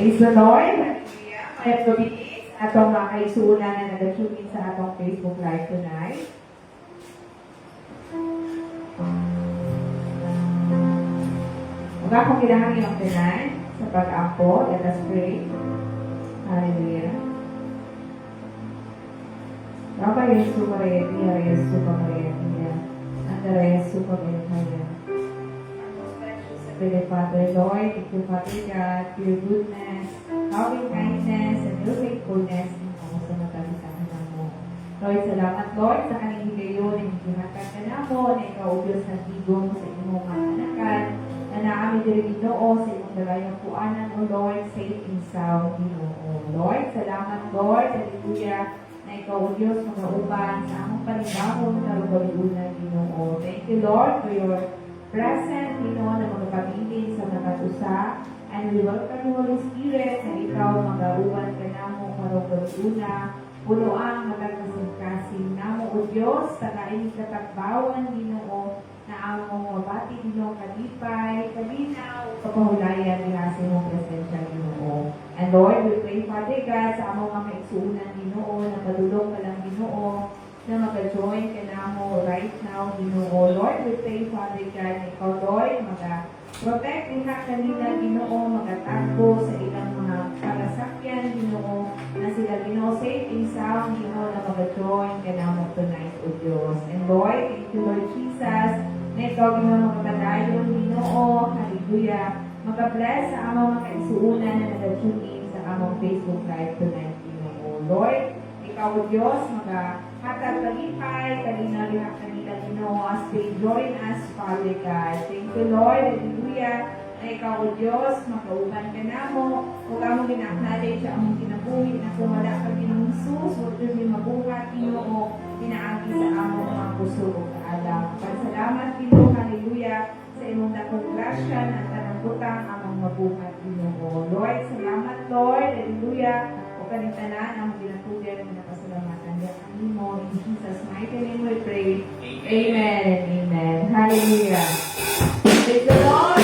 Praise the Lord. At gabi atong mga kaigsuunan na nag-tune in sa atong Facebook Live tonight. Huwag akong kailangan yung tonight sa pag-ampo. Let us pray. Hallelujah. Baba Yesu Maria, Dia Yesu Maria, Dia. Andara Yesu Maria. Father, Lord, thank you, Father God, for your goodness, loving kindness, and your faithfulness in mga sa matalisahan mo. Lord, salamat, Lord, sa kaning higayon, na hinihatag ka na mo, na ikaw, O Diyos, nagigong sa inyong mga anakan, na naami diri Ginoo sa inyong dalayang puanan, O Lord, safe and sound, Ginoo. Lord, salamat, Lord, hallelujah, na ikaw, O Diyos, magauban sa among panibahon na rugaliunan, Ginoo. Thank you, Lord, for your present, Ginoo, na magpabilin sa mga usa, and we welcome you, Holy Spirit, na ikaw mag-auban ka na mo marugaliuna, puno ang matagkasing-kasing na mo, O Diyos, tagain katakbawan, Ginoo, na among mabati, Ginoo, kalipay, kalinaw, kapahulayan, ihasi mong presensya, Ginoo. And Lord, we pray, Father God, sa among mga kaigsuunan, Ginoo, na padulong ka lang, Ginoo, na mag-join ka na mo right now, Ginoo. Lord, we pray, Father God, na ikaw, Lord, mag-protect niya kanila, Ginoo, mag-atago sa ilang mga kalasakyan, Ginoo, na sila, Ginoo, safe and sound, Ginoo, na mag-join ka na mo tonight, O Diyos. And Lord, thank you, Lord Jesus, na ikaw, Ginoo, magpadayon, Ginoo, hallelujah, mag-bless sa among mga kaigsuunan na nag-tune in sa among Facebook Live tonight, Ginoo. Lord, ikaw, O Diyos, hatag kalipay, kalinaw kanila, Ginoo, as they join us, Father God. Thank you, Lord, hallelujah, na ikaw, O Diyos, makauban ka na mo, huwag mo ginaknalay siya among kinabuhi, na kung wala ka Ginoong Jesus, huwag yun may mabuhat, Ginoo, pinaagi sa among mga puso o kaalam. Pagsalamat, Ginoo, hallelujah, sa imong dakong grasya na tanang among mabuhat, Ginoo. Lord, salamat, Lord, hallelujah, o kanitanan ang ginatugyan ng napasalamatan. In Jesus' mighty name we pray. Amen and amen. Hallelujah. Praise the Lord.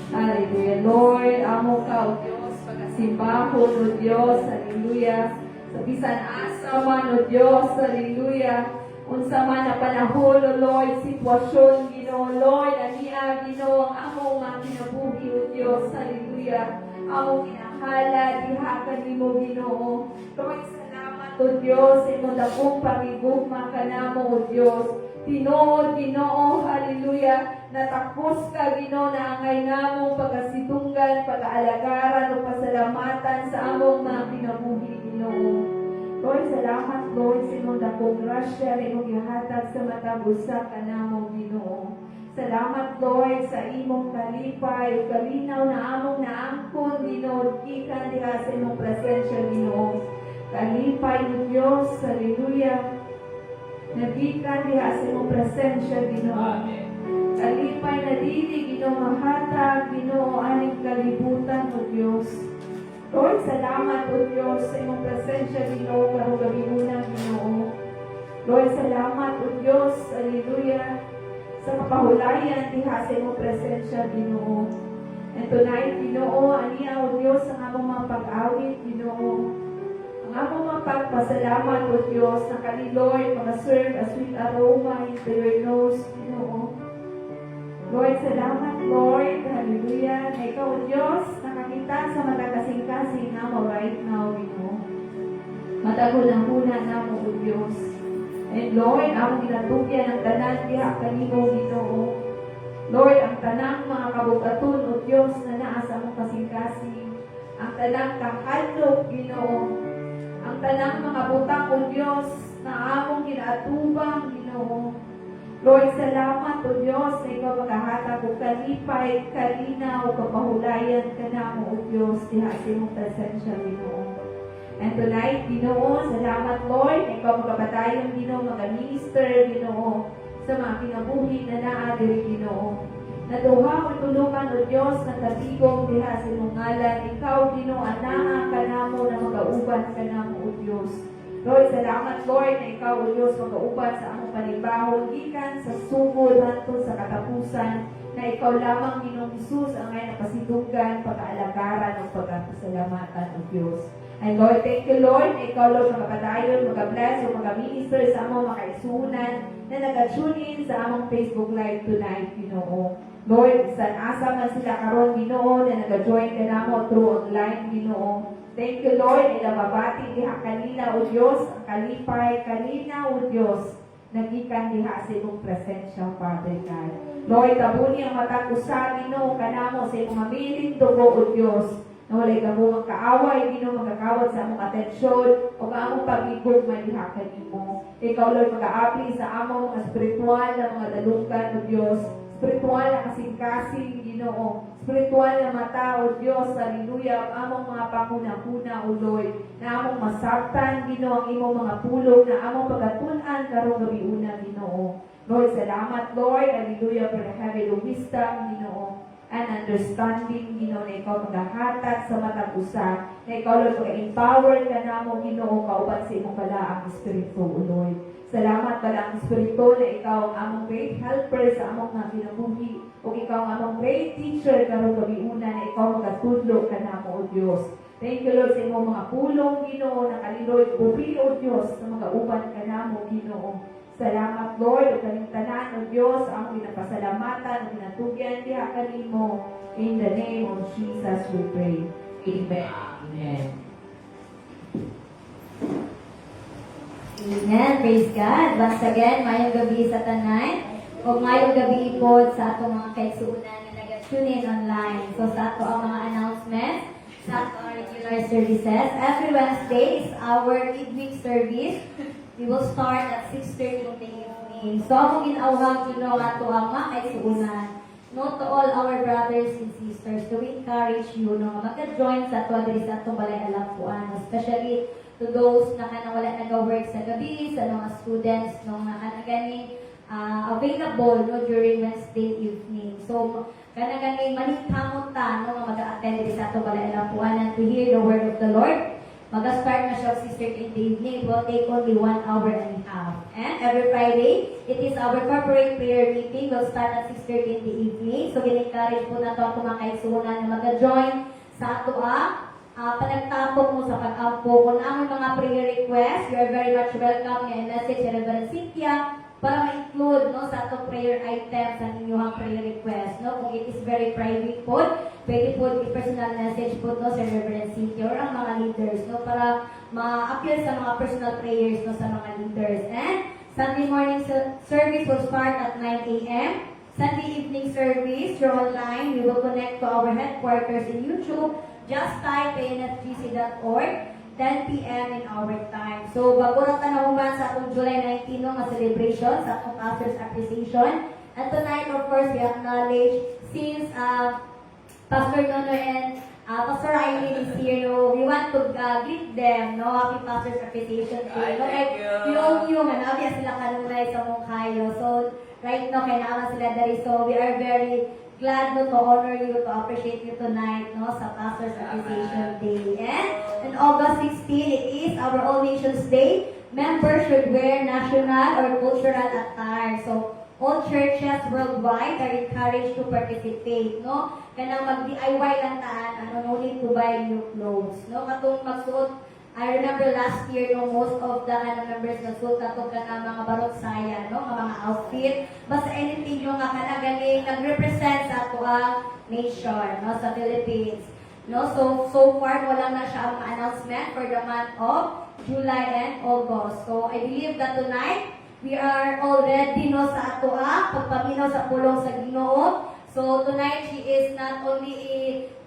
Hallelujah. Lord, amo ka, O Diyos, pagkasimbahon, O Diyos, hallelujah. Sa bisan asa man, O Diyos, hallelujah. Unsa man na panahon, O Lord, sitwasyon, Ginoo, Lord, ania, Ginoo, ang among mga kinabuhi, O Diyos, hallelujah. Among kinahala, diha kanimo, Ginoo. Lord, salamat, O Diyos, imong dakong pagigugma kanamo, O Diyos. Tinuod, Ginoo, hallelujah. Natapos ka, Ginoo, na angay namong pagkasitunggan, pag-aalagaran o pasalamatan sa among mga kinabuhi, Ginoo. Lord, salamat, Lord, sa imong dakong grasya na imong gihatag sa matag usa kanamo, Ginoo. Salamat, Lord, sa imong kalipay o kalinaw na among naangkon, Ginoo, gikan diha sa imong presensya, Ginoo. Kalipay, O Diyos, hallelujah. Nagikan diha sa imong presensya, Ginoo. Kalipay na dili, Ginoo, mahatag, Ginoo, aning kalibutan, O Diyos. Lord, salamat, O Diyos, sa imong presensya, Ginoo, karong gabi unang, Ginoo. Lord, salamat, O Diyos, hallelujah, sa kapahulayan diha sa imong presensya, Ginoo. And tonight, Ginoo, aniya, O Diyos, ang among mga pag-awit, Ginoo. Ang among mga pagpasalamat, O Diyos, na kani Lord, mga-serve a sweet aroma into your nose, Ginoo. Lord, salamat, Lord, hallelujah, na ikaw, O Diyos, nakakita sa matagkasing-kasing na mo right now, Ginoo. Matagulang-huna na mo, O Diyos. And Lord, ang ginatugyan ng tanan diha kanimo, Ginoo. Lord, ang tanang mga kabugaton, O Diyos, na naa sa among kasing-kasing, ang tanang kakadlok, Ginoo, ang tanang mga butang, O Diyos, na among ginaatubang, Ginoo. Lord, salamat, O Diyos, na ikaw maghahatag o kalipay, kalina o kapahulayan ka na mo, O Diyos, diha sa imong presensya, Ginoo. And tonight, Ginoo, salamat, Lord, na ikaw magkapatayon, Ginoo, mag-minister, Ginoo, sa mga kinabuhi na naa diri, Ginoo. Naduha o tulungan, O Diyos, na katigong diha sa imong ngalan. Ikaw, Ginoo, anaha ka na mo na mag-auban ka na mo, O Diyos. Lord, salamat, Lord, na ikaw, O Diyos, mag-auban sa among panibahon, gikan sa sugod hangtod sa katapusan, na ikaw lamang, Ginoong Hesus, ang ngay napasitugan, pag-aalagaran o pagpasalamatan, O Diyos. And Lord, thank you, Lord, na ikaw, Lord, magpadayon, mag-bless o mag-minister sa among mga kaisunan na nag-tune in sa among Facebook Live tonight, Ginoo. Lord, saan asa man sila karon, Ginoo, na nag-join ka namo through online, Ginoo. Thank you, Lord, ilababati diha kanila, O Diyos, ang kalipay, kanina, O Diyos, nagikan diha sa imong presensya, Father God. Lord, tabuni ang matag usa, Ginoo, kanamo sa imong mamiling dugo, O Diyos, na walay kamo magkaaway, Ginoo, magkakawat sa among atensyon, o among pag-igog diha kanimo. Ikaw, Lord, mag-aapli sa among mga spiritual na mga dalunggan, O Diyos, spiritual na kasing-kasing, Ginoo, spiritual na mata, O Diyos, hallelujah, among mga panguna-una, O Lord, na among masabtan, Ginoo, ang imong mga pulong, na among pagatunan karong gabi una, Ginoo. Lord, salamat, Lord, hallelujah, for the heavenly wisdom, Ginoo, and understanding, Ginoo, na ikaw maghahatag sa matag usa, na ikaw, Lord, mag-empower ka na mo, Ginoo, kauban sa imong balaang espiritu, O Lord. Salamat pala ang Espiritu na ikaw ang among great helper sa among mga kinabuhi o ikaw ang among great teacher karong gabi una na ikaw magatudlo ka na mo, O Diyos. Thank you, Lord, sa imong mga pulong, Ginoo, na kaniloy pupi, O Diyos, na magauban ka na mo, Ginoo. Salamat, Lord, o kaning tanan, O Diyos, ang ginapasalamatan, o ginatugyan diha kanimo. In the name of Jesus we pray. Amen. Amen. Amen. Praise God. Once again, mayong gabi sa tanan. O mayong gabi po sa atong mga kaigsuunan na nag-tune in online. So sa ato ang mga announcements, sa ato ang regular services. Every Wednesday is our midweek service. We will start at 6:30 in the evening. So akong ginauhang yun ato ang mga kaigsuunan. No, to all our brothers and sisters, to encourage you no, magka-join sa ato diri sa atong balay alapuan, especially to those na kanang wala nag-work sa gabi, sa mga students no, na kanang available no, during Wednesday evening. So, kanang ganing maningkamot ta no, nga mag-attend sa ato balay alapuan and to hear the word of the Lord. Mag-start na siya 6:30 in the evening. It will take only 1 hour and a half. And every Friday, it is our corporate prayer meeting. Will start at 6:30 in the evening. So, gin-encourage po na ito ang mga kaigsuonan na mag-join sa ato panagtapok mo sa pag-ampo. Kung ang mga prayer request, you are very much welcome nga i-message si Reverend Cynthia para ma-include no, sa atong prayer items ang inyong prayer request. No? Kung it is very private po, pwede po i-personal message po no, sa Reverend Cynthia or ang mga leaders no, para ma-appeal sa mga personal prayers no, sa mga leaders. And Sunday morning service will start at 9 a.m. Sunday evening service, through online, we will connect to our headquarters in YouTube. Just type ansgc.org, 10 p.m. in our time. So, bago na tanahuman sa atong July 19 no, nga celebration, sa atong Pastor's Appreciation. And tonight, of course, we acknowledge, since Pastor Nono and Pastor Aileen is here, no, we want to greet them, no, happy Pastor's Appreciation Day. No, like, yung nabi sila kanunay sa Mungkayo. So, right now, kailangan sila dari. So, we are very glad no, to honor you, to appreciate you tonight no, sa Pastor's Appreciation Day. And on August 16, it is our All Nations Day. Members should wear national or cultural attire. So, all churches worldwide are encouraged to participate. No? Kanang mag-DIY lang taan, no need to buy new clothes. No? Katong magsuot, I remember last year, no, most of the members nagsuot na itong mga barok saya, no, mga outfit. Basta anything yung kanagaling nag-represent sa ato ang nation, no, sa Philippines. No, so far, wala na siya ang announcement for the month of July and August. So, I believe that tonight, we are all ready, no, sa ato pagpaminaw sa pulong sa Ginoo. So, tonight, she is not only a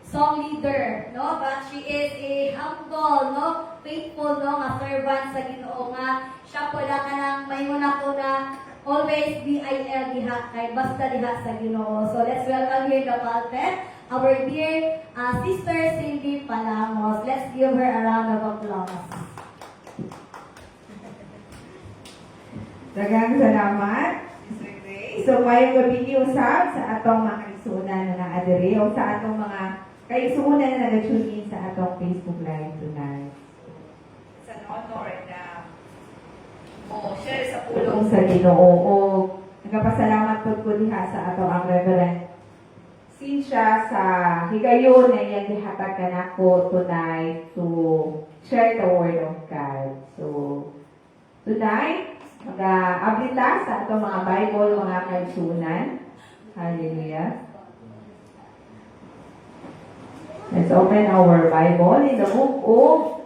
song leader, no, but she is a humble, no, faithful, no, nga servant sa Ginoo nga siya po lang kanang mainguna ko na always BIL diha kay basta diha sa Ginoo. So let's welcome here the pulpit, our dear Sister Cindy Palamos. Let's give her a round of applause. Daghang salamat, Sister Grace. So, may gabi usab sa atong mga kaigsuonan na naadiri o sa atong mga kaigsuonan na nag-tune in sa atong Facebook Live tonight. Sa honor na share sa pulong sa Ginoo o nagapasalamat po ko diha sa atong ang Reverend Cynthia sa higayon na iyang gihatag kanako tonight to share the Word of God. So, tonight, mag-ablita sa atong mga Bible, mga kaigsuonan. Hallelujah. Let's open our Bible in the book of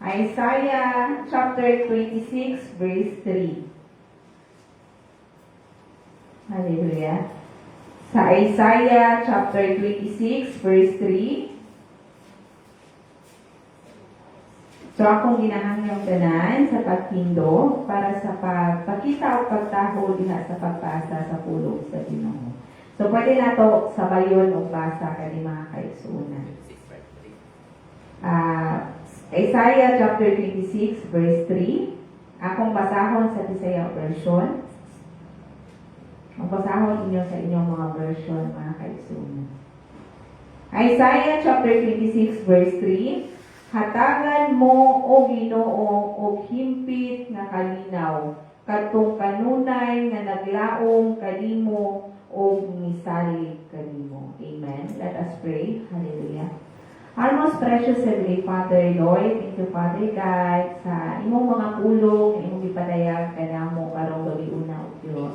Isaiah chapter 26 verse 3. Hallelujah. Sa Isaiah chapter 26 verse 3. So akong ginahanggang tanan sa pagkindo para sa pagpakita o pagtaho diha sa pagpasa sa pulong sa Ginoo. So, pwede na to sabayon o basa ka ni mga kaigsuonan. Isaiah chapter 26, verse 3. Akong basahon sa Bisaya version. Ang basahon inyo sa inyong mga version, mga kaigsuonan. Isaiah chapter 26, verse 3. Hatagan mo, O Ginoo, o himpit nga kalinaw, katong kanunay nga naglaom kanimo, o misalig kanimo. Amen. Let us pray. Hallelujah. Our most precious Heavenly Father, Lord, thank you, Father God, sa imong mga pulong, imong ipadayag kanamo karong gabi una o Diyos.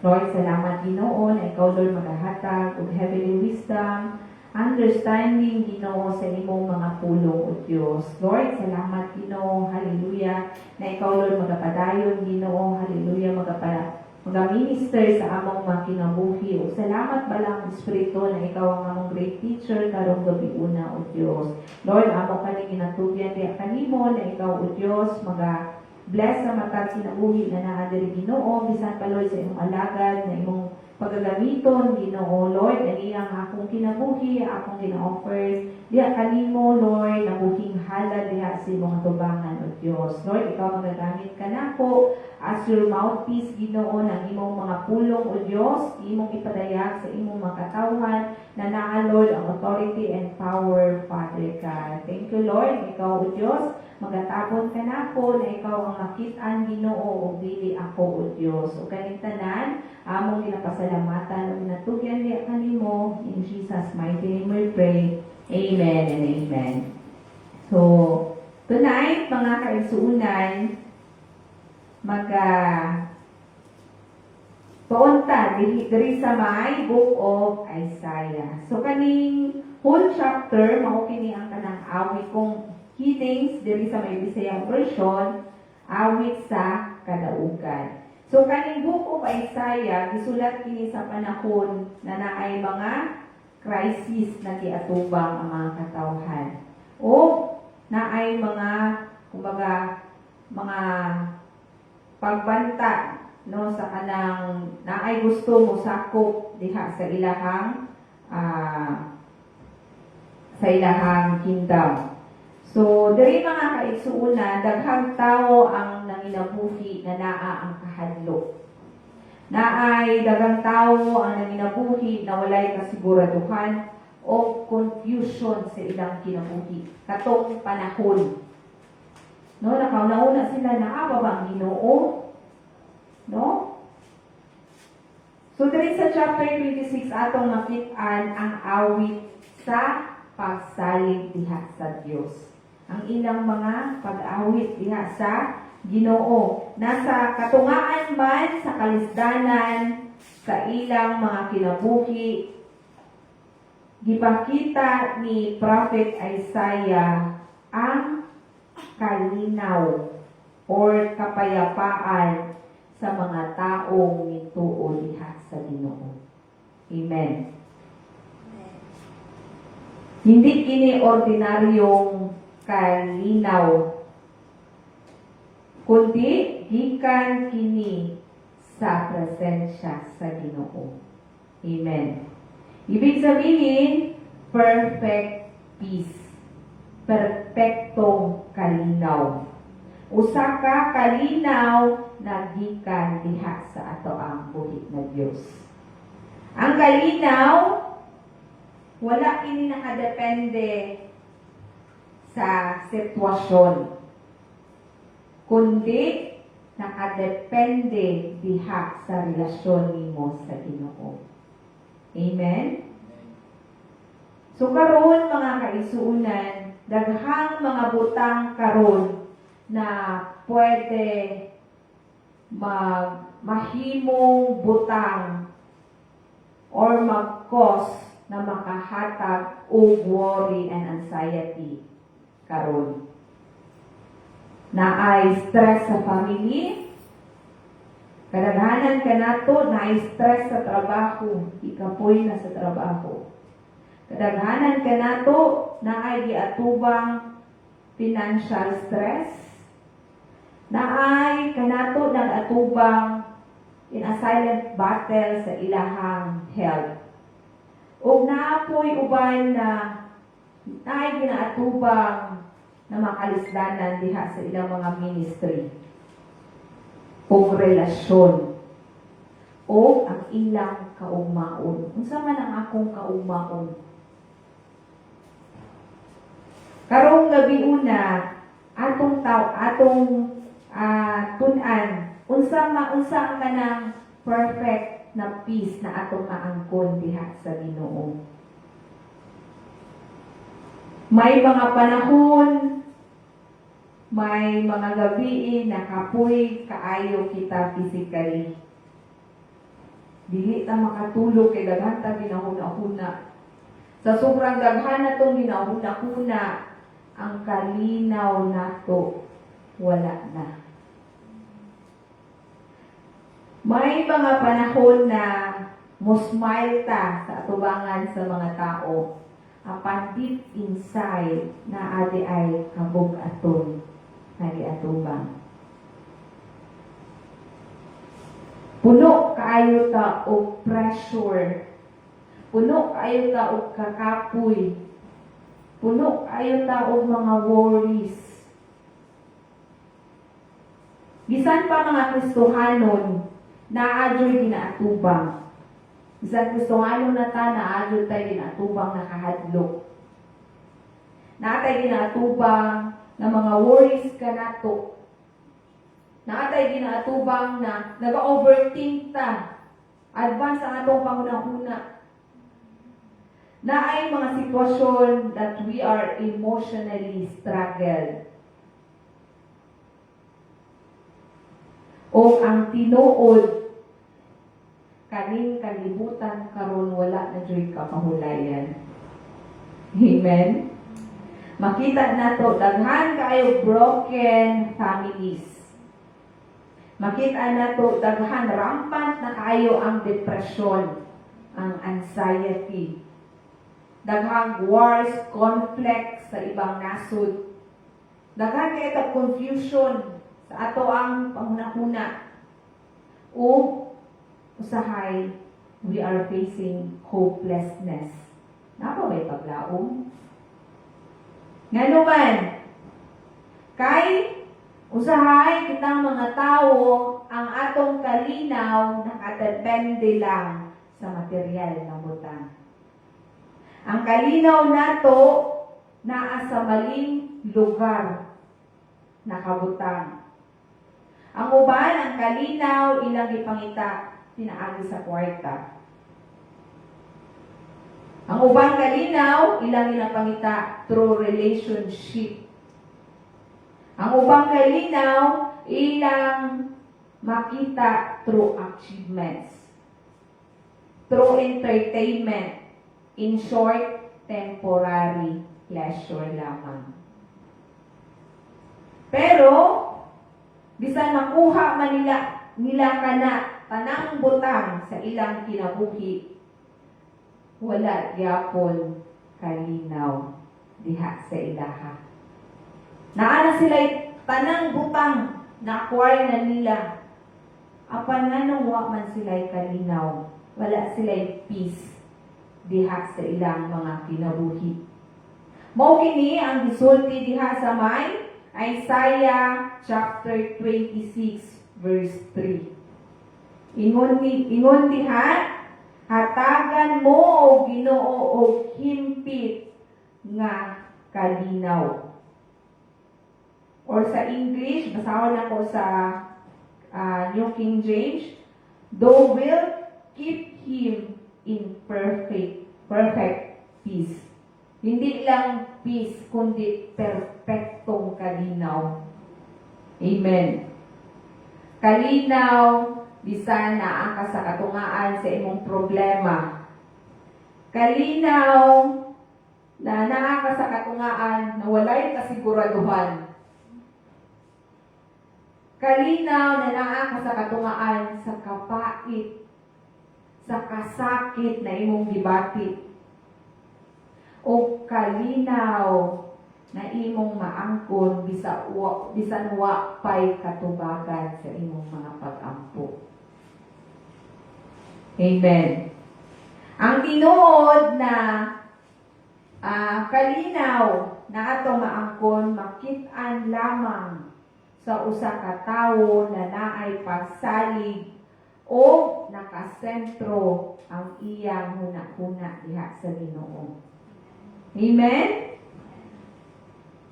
Lord, salamat Ginoo na ikaw, Lord, maghahatag og heavenly wisdom, understanding, Ginoo, sa imong mga pulong o Diyos. Lord, salamat Ginoo, hallelujah, na ikaw, Lord, magapadayon, Ginoo, hallelujah, mag-minister sa among mga kinabuhi. O salamat balang Espiritu na ikaw ang among great teacher karong gabi una o Diyos. Lord, among kani ginatugyan diya kanimo na ikaw o Diyos bless sa matag kinabuhi na naa diri Ginoo bisan pa Lord sa imong alagad na imong pagagamiton, Ginoo, Lord, ani ang akong kinabuhi, akong gina-offer, diha kanimo, Lord, nabuhing halad diha sa imong tubangan, O Dios. Lord, ikaw magagamit ka nako as your mouthpiece, Ginoo, ng imong mga pulong, O Dios, imong ipadayag sa imong mga katawan, na naa, Lord, ang authority and power, Father God. Thank you, Lord, ikaw, O Dios, magatabon ka nako na ikaw ang makit-an, Ginoo, o dili ako, O Dios. O kaning tanan, among ginapasalamatan o ginatugyan niya kanimo. In Jesus' mighty name we pray. Amen and amen. So, tonight, mga kaigsuunan, paunta diri sa may Book of Isaiah. So, kaning whole chapter, mao kini ang kanang awit kong headings diri sa may Bisayang version, awit sa kadaugan. So, kaning Book of Isaiah, gisulat kini sa panahon na naay mga crisis na giatubang ang mga katawhan. O naay mga, kumbaga, mga pagbanta, no, sa kanang naay gusto mo sakop diha sa ilahang kingdom. So, diri mga kaigsuunan, daghang tao ang nanginabuhi na naa ang kahadlok. Naay daghang tao ang nanginabuhi na walay kasiguraduhan o confusion sa ilang kinabuhi. Katong panahon. No, nakauna sila na ba ang Ginoo? No? So, diri sa chapter 26 atong makit-an ang awit sa pagsalig diha sa Dios. Ang ilang mga pag-awit diha sa Ginoo. Nasa katungaan man sa kalisdanan sa ilang mga kinabuhi, gipakita ni Prophet Isaiah ang kalinaw or kapayapaan sa mga taong mituo diha sa Ginoo. Amen. Hindi kini ordinaryong kalinaw, kundi gikan kini sa presensya sa Ginoo. Amen. Ibig sabihin, perfect peace. Perpektong kalinaw. Usa ka kalinaw na gikan diha sa ato ang buhit na Dios. Ang kalinaw, wala kini nakadepende sa sitwasyon, kundi nakadepende diha sa relasyon nimo sa Ginoo. Amen? So karon mga kaigsuunan, daghang mga butang karon na pwede mahimong butang or mag-cause na makahatag og worry and anxiety karon. Naay stress sa family, kadaghanan ka nato naay stress sa trabaho, ikapoy na sa trabaho. Kadaghanan ka nato naay giatubang financial stress, naay kanato nag-atubang in a silent battle sa ilahang health. O naapoy uban na naay ginaatubang na makalisdanan diha sa ilang mga ministry o relasyon o ang ilang kaugmaon. Unsa man ang akong kaugmaon? Karong gabi una, atong tun-an, unsa ang kanang perfect na peace na atong maangkon diha sa Ginoo. May mga panahon, may mga gabi na kapoy kaayo kita physically. Dili ta makatulog kay daghan ta ginahuna-huna. Sa sobrang daghan natong ginahuna-huna, ang kalinaw nato wala na. May mga panahon na musmile ta sa atubangan sa mga tao. Apan deep inside na adi ay kabug-aton na giatubang. Puno kaayo ta og pressure. Puno kaayo ta og kakapoy. Puno kaayo ta og mga worries. Bisan pa mga Kristohanon, naadyo'y ginaatubang. Bisan Kristohanon na ta, naadyo tayo ginaatubang nakahadlok. Naatay ginaatubang na mga worries ka nato. Naatay ginaatubang na nag-overthink ta. Advance ang atong pangunahuna. Na ay mga sitwasyon that we are emotionally struggled. O ang tinuod kaning kalibutan karon wala na joy kapahulayan. Amen. Makita nato daghan kayo broken families. Makita nato daghan rampant na kayo ang depression, ang anxiety. Daghang wars, conflict sa ibang nasod. Daghan kayo tag confusion sa ato ang panghuna-huna. O usahay, we are facing hopelessness. Napa ba'y paglaom? Nga naman, kay usahay kitang mga tao ang atong kalinaw nakadepende lang sa material na butang. Ang kalinaw nato naa sa maling lugar nakabutang. Ang uban, ang kalinaw ilang ipangita pinaagi sa kwarta. Ang ubang kalinaw, ilang pangita through relationship. Ang ubang kalinaw, ilang makita through achievements. Through entertainment. In short, temporary pleasure lamang. Pero, bisan makuha man nila kana tanang butang sa ilang kinabuhi, wala gyapon kalinaw diha sa ilaha. Naana sila tanang butang na acquire na nila. Apan nganong wa man sila kalinaw, wala sila peace diha sa ilang mga kinabuhi. Mao kini ang gisulti diha sa may Isaiah chapter 26 verse 3. Ingon diha, hatagan mo o Ginoo og himpit nga kalinaw. Or sa English, basahon ako sa New King James, thou wilt keep him in perfect peace. Hindi lang peace, kundi perpektong kalinaw. Amen. Kalinaw, bisan na ang kasakatungaan sa imong problema. Kalinaw na naa ka sa katungaan na walay kasiguraduhan. Kalinaw na naa ka sa katungaan sa kapait, sa kasakit na imong gibati. O kalinaw na imong maangkon bisan wa pay katubagan sa imong mga pag-ampo. Amen. Ang tinuod na kalinaw na atong maangkon makit-an lamang sa usa ka tawo na naay pasalig o nakasentro ang iyang huna-huna diha sa Ginoo. Amen?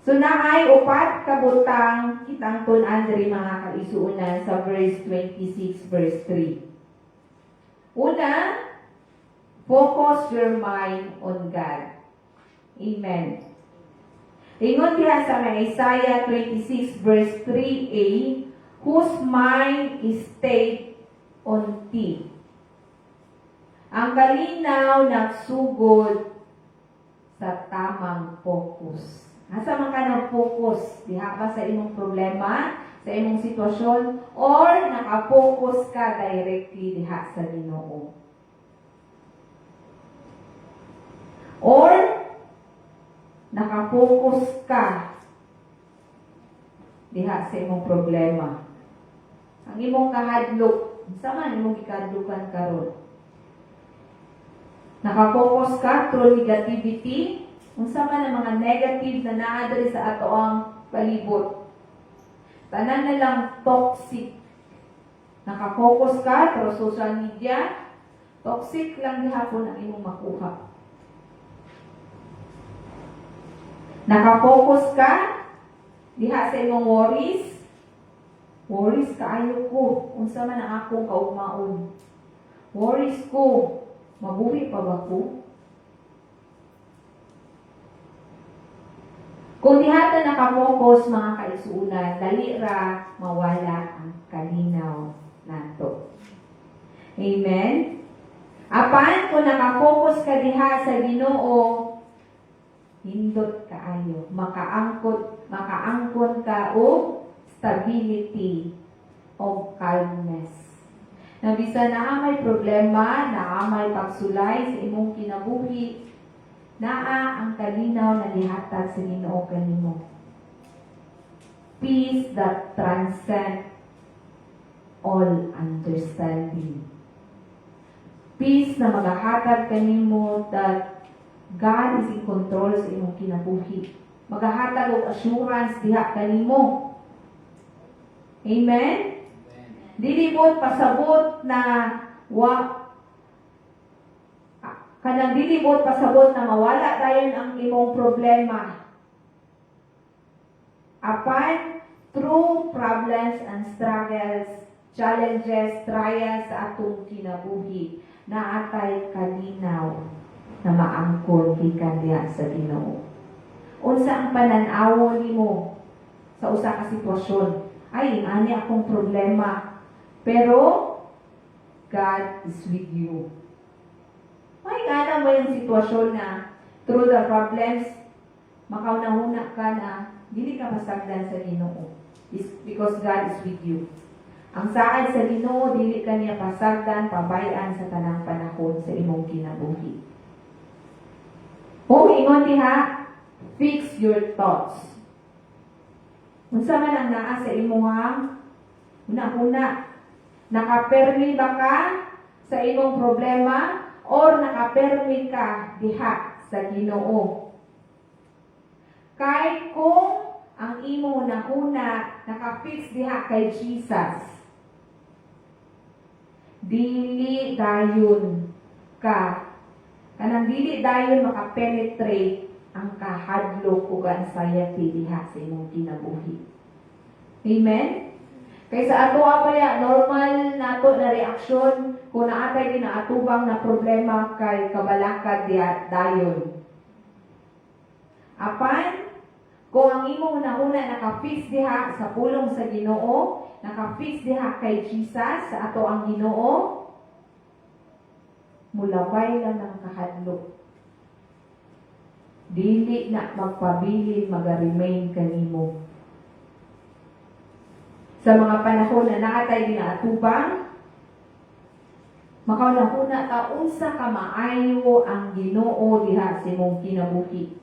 So naay upat ka butang kitang tun-an diri mga kaisuunan sa verse 26 verse 3. Una, focus your mind on God. Amen. Ingon diha sa Isaiah 26 verse 3a, whose mind is stayed on Thee. Ang kalinaw nagsugod sa tamang focus. Asa man ka nag-focus? Diha ba sa imong problema, sa imong sitwasyon, or naka-focus ka directly diha sa Ginoo? Or naka-focus ka diha sa imong problema. Ang imong kahadlok Unsa man imong gikadlukan karon? Naka-focus ka through negativity? Unsa man ang mga negative na naa diri sa ato ang palibot? Tanan na lang toxic. Naka-focus ka through social media? Toxic lang gihapon ang imong makuha. Naka-focus ka diha sa imong worries? Worries kaayo ko. Unsa man ang akong kaugmaon? Worries ko. Mabuhi pa ba ko? Kung diha ta naka-focus mga kaisuunan, dali ra mawala ang kalinaw nato. Amen? Apan kung naka-focus ka diha sa Ginoo, hindot kaayo, makaangkon ka og stability o calmness. Na bisan naa may problema, naa may pagsulay sa imong kinabuhi, naa ang kalinaw na gihatag sa Ginoo kanimo. Peace that transcends all understanding. Peace na magahatag kanimo that God is in control sa imong kinabuhi. Magahatag og assurance diha kanimo. Amen? Dili mo pasabot na kanang dili mo pasabot na mawala dayon ang imong problema. Apan through problems and struggles, challenges, trials sa atong kinabuhi, naatay kalinaw na maangkon gikan diha sa Ginoo. Unsa ang panan-aw nimo sa usa ka sitwasyon? Ay, ani akong problema. Pero, God is with you. May gana mo yung sitwasyon na through the problems, makaunahuna ka na dili ka masagdan sa Ginoo. Because God is with you. Ang saad sa Ginoo, dili ka niya pasagdan, pabayan sa tanang panahon sa imong kinabuhi. O, ingon diha, fix your thoughts. Unsa man ang naa sa imong una-una, nakapermi ba ka sa imong problema or nakapermi ka diha sa Ginoo? Kay kung ang imong una nakafix diha kay Jesus, dili dayon ka kanang dili dayon makapenetrate ang kahadlok ug anxiety diha sa imong kinabuhi. Amen? Kaysa ato apaya normal nato na reaksyon kung naatay ginaatubang na problema kay kabalakad dayon. Apan kung ang imong una naka-fix diha sa pulong sa Ginoo, naka-fix diha kay Jesus sa ato ang Ginoo, mulabay lang ng kahadlok. Dili na magpabilin maga-remain kanimo. Sa mga panahon na naatay ginaatubang, makaunahuna ka unsa ka maayo ang Ginoo diha sa imong kinabuhi.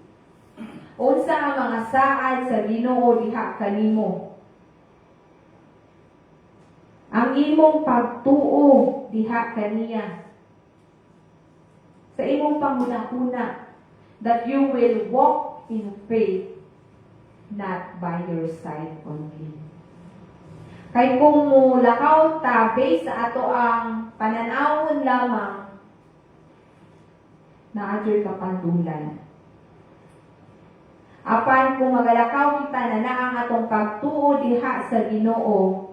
Unsa ang mga saad sa Ginoo diha kanimo. Ang imong pagtuo diha kaniya. Sa imong panghuna-huna, that you will walk in faith, not by your side only. Kay kung mulakaw ta based sa ato ang pananawon lamang, na-adjure ka pandulan. Apan kung magalakaw kita na naang atong pagtuo diha sa Ginoo,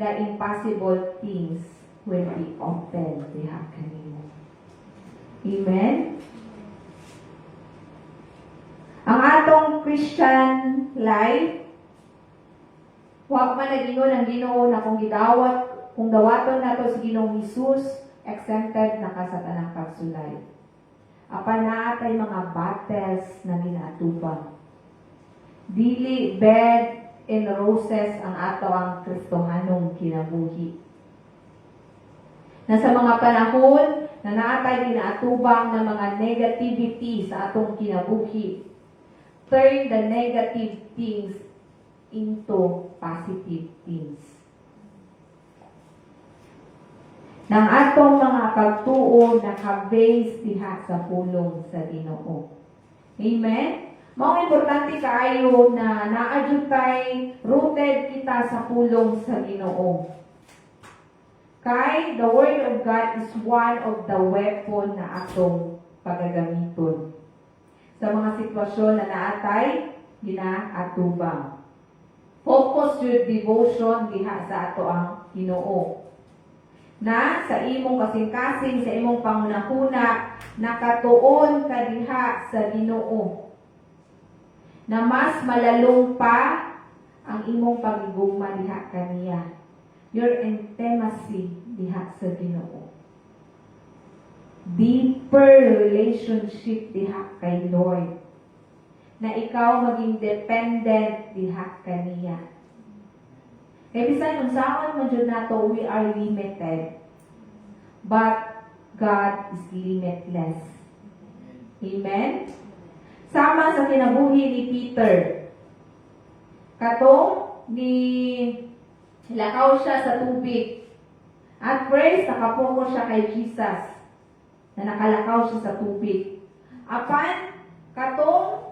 the impossible things will be open diha kanimo. Amen? Ang atong Christian life, huwag man nagingon ang Ginoo na kung dawaton nato si Ginoong Hesus, exempted na ka sa tanang pagsulay. Apan naatay mga battles na ginaatubang. Dili bed and roses ang ato ang Kristohanong kinabuhi. Na sa mga panahon na naatay ginaatubang ng mga negativity sa atong kinabuhi, turn the negative things into positive things. ng atong mga pagtuo naka-base diha sa pulong sa Ginoo. Amen? Mao importante kaayo na naadyo tay rooted kita sa pulong sa Ginoo. Kay the Word of God is one of the weapon na atong pagagamiton sa mga sitwasyon na naatay ginaatubang. Focus your devotion diha sa ato ang Ginoo. Na sa imong kasing-kasing, sa imong pangunahuna, nakatuon ka diha sa Ginoo. Na mas malalong pa ang imong pagigugma diha kaniya. Your intimacy diha sa Ginoo. Deeper relationship diha kay Lord. Na ikaw maging dependent diha kaniya. Kaya bisan unsaon man jud nato, we are limited. But God is limitless. Amen? Sama sa kinabuhi ni Peter. Katong ni lakaw siya sa tubig. At first, nakapokus siya kay Jesus na nakalakaw siya sa tubig. Apan, katong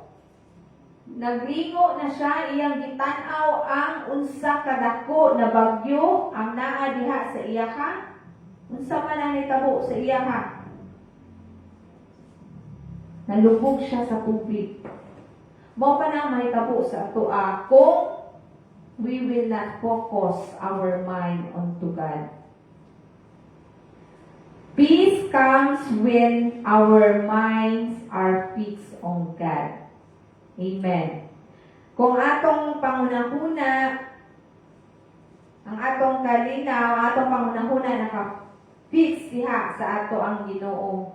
naglingo na siya, iyang gitanaw ang unsa kadako na bagyo ang naa diha sa iya ka. Unsa man ang nitabo sa iya ka. Nalubog siya sa tubig. Mao pa na mahitabo sa ato kung we will not focus our mind onto God. Peace comes when our minds are fixed on God. Amen. Kung atong pangunahuna, ang atong kalinaw, ang atong pangunahuna naka-fix diha sa ato ang Ginoo,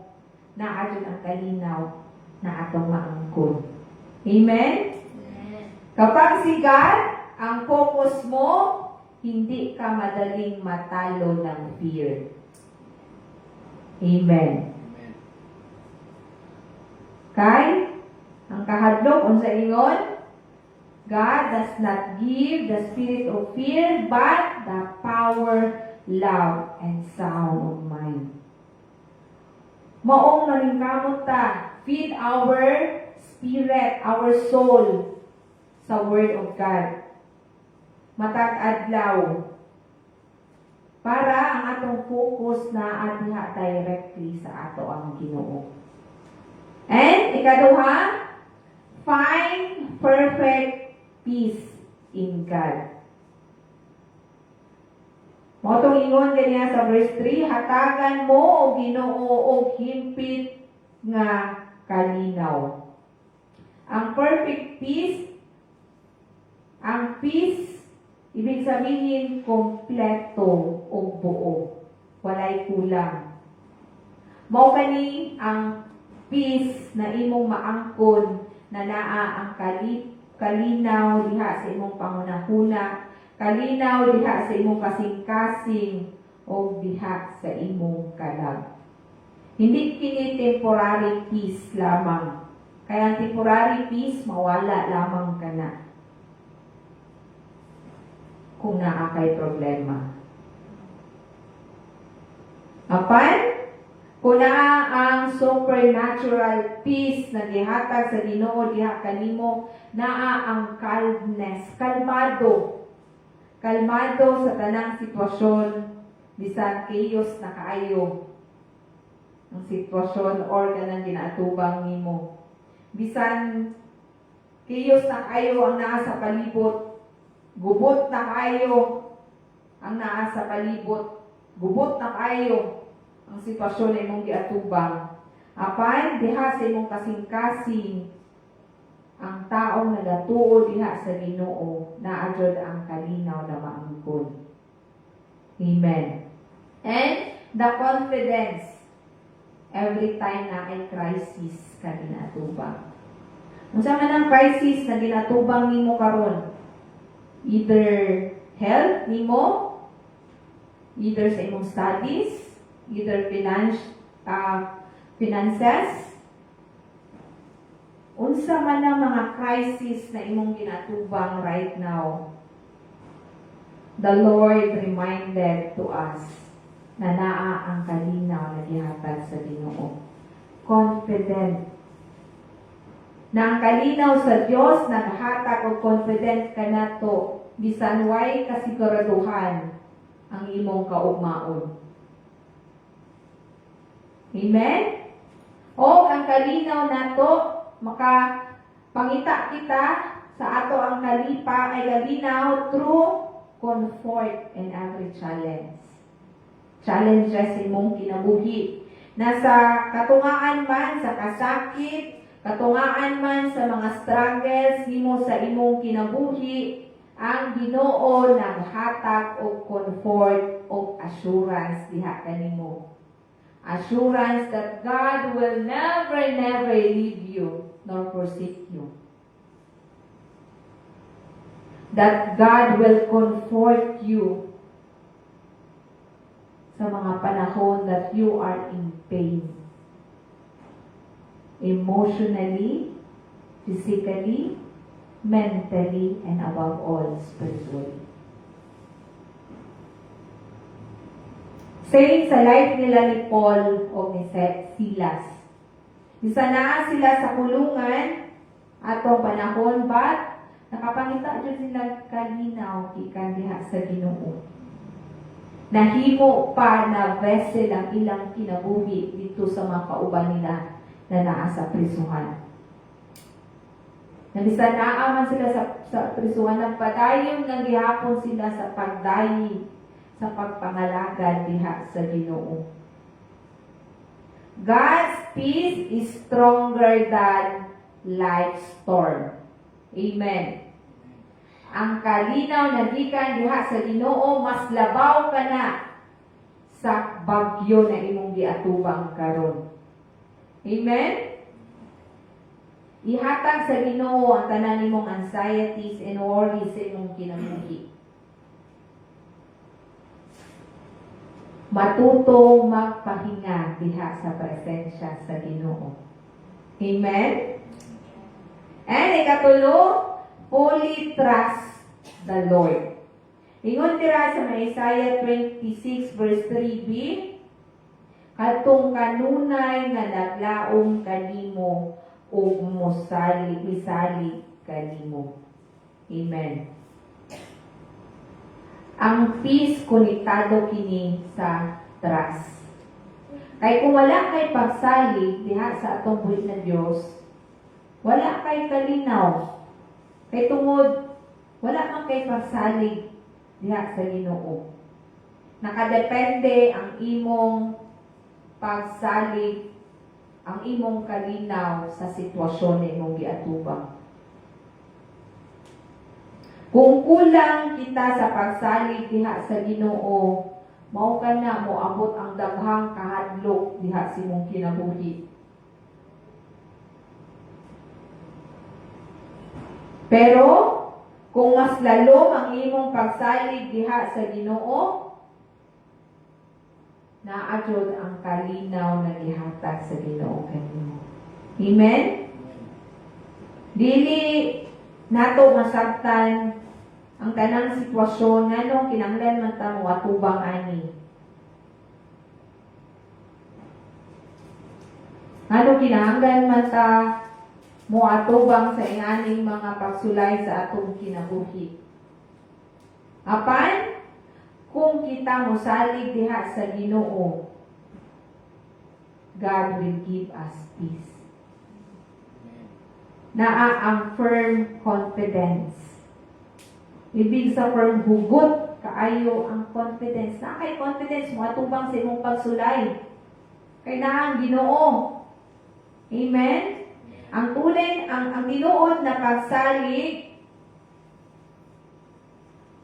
na adyon ang kalinaw na atong maangkon. Amen? Kapag si God ang focus mo, hindi ka madaling matalo ng fear. Amen. Kay ang kahadlok unsa ingon? God does not give the spirit of fear, but the power, love, and sound of mind. Maong maningkamot ta, feed our spirit, our soul, sa Word of God. Matag adlaw. Para ang atong focus na adiha directly sa ato ang Ginoo. And ikaduha, find perfect peace in God. Motong ingon kaniya sa verse 3, hatagan mo o Ginoo og himpit nga kalinaw. Ang perfect peace, ang peace, ibig sabihin kompleto o buo, walay kulang. Mao kani ang peace na imong maangkon na naa ang kalinaw diha sa imong pangunahuna, kalinaw diha sa imong kasing-kasing o diha sa imong kalag. Hindi kini temporary peace lamang. Kaya ang temporary peace mawala lamang kana kung naa kay problema. Apan, kung naa ang supernatural peace na gihatag sa Ginoo diha kanimo, naa ang calmness, kalmado. Kalmado sa tanang sitwasyon, bisan chaos na kaayo ang sitwasyon or kanang ginaatubang nimo. Bisan chaos na kaayo ang naa sa palibot, gubot na kaayo ang naa sa palibot, gubot na kaayo ang sitwasyon na imong giatubang. Apan diha sa imong kasing-kasing, ang taong nagatuo diha sa Ginoo, naadjud ang kalinaw na maangkon. Amen. And the confidence every time na ay crisis ka ginatubang. Unsa man ang crisis na ginatubang nimo karon? Either health nimo, either sa imong studies, either finances, unsa man ang mga crisis na imong ginatubang right now, the Lord reminded to us na naa ang kalinaw na gihatag sa Ginoo. Confident na ang kalinaw sa Dios naghatag og confident ka nato bisan way kasiguraduhan ang imong kaugmaon. Amen? O ang kalinaw nato makapangita kita sa ato ang kalipa ay kalinaw through comfort in every challenge. Challenges imong kinabuhi. Nasa katungaan man sa kasakit, katungaan man sa mga struggles nimo sa imong kinabuhi, ang Ginoo naghatag og comfort og assurance diha kanimo. Assurance that God will never leave you nor forsake you. That God will comfort you sa mga panahon that you are in pain. Emotionally, physically, mentally, and above all, spiritually. Same sa life nila ni Paul o ni Silas. Isa na sila sa kulungan atong panahon, but nakapangita dyan sila kalinaw ikan diha sa Ginoo. Nahimo pa na vessel ang ilang kinabuhi dito sa mga kauban nila na naa sa prisuhan. Nabisan naaman sila sa prisuhan, nagpadayon ng gihapon sila sa pagdayi sa pagpangalagad diha sa Ginoo. God's peace is stronger than life's storm. Amen. Ang kalinaw na gikan diha sa Ginoo mas labaw ka na sa bagyo na imong giatubang karon. Amen. Ihatag sa Ginoo ang tanan nimong anxieties and worries sa imong kinabuhi. Matuto magpahinga diha sa presensya sa Ginoo. Amen. And ikatulo, fully trust the Lord. Ingon tira sa Isaiah 26 verse 3b, katong kanunay nga naglaom kanimo ug misali kanimo. Amen. Ang peace konektado kini sa trust. Kay kung wala kay pagsalig diha sa atong buhit na Dios, wala kay kalinaw. Kay tungod wala man kay pagsalig diha sa Ginoo. Nakadepende ang imong pagsalig, ang imong kalinaw sa sitwasyon na imong giatubang. Kung kulang kita sa pagsalig diha sa Ginoo, mao ka na moabot ang daghang kahadlok diha sa imong kinabuhi. Pero kung mas lalo ang imong pagsalig diha sa Ginoo, naadjud ang kalinaw na gihatag sa Ginoo kanimo. Amen. Dili nato masabtan ang tanang sitwasyon nganong kinahanglan man ta mo atubang ani. Ano kinahanglan man ta mo atubang sa inaning mga pagsulay sa atong kinabuhi. Apan kung kita mosalig diha sa Ginoo, God will give us peace. Naa ang firm confidence. Ibig sa firm hugot, kaayo ang confidence. Na kay confidence mo atubang sa imong pagsulay. Kay naa ang Ginoo. Amen? Ang tunay, ang tinuod na pagsalig,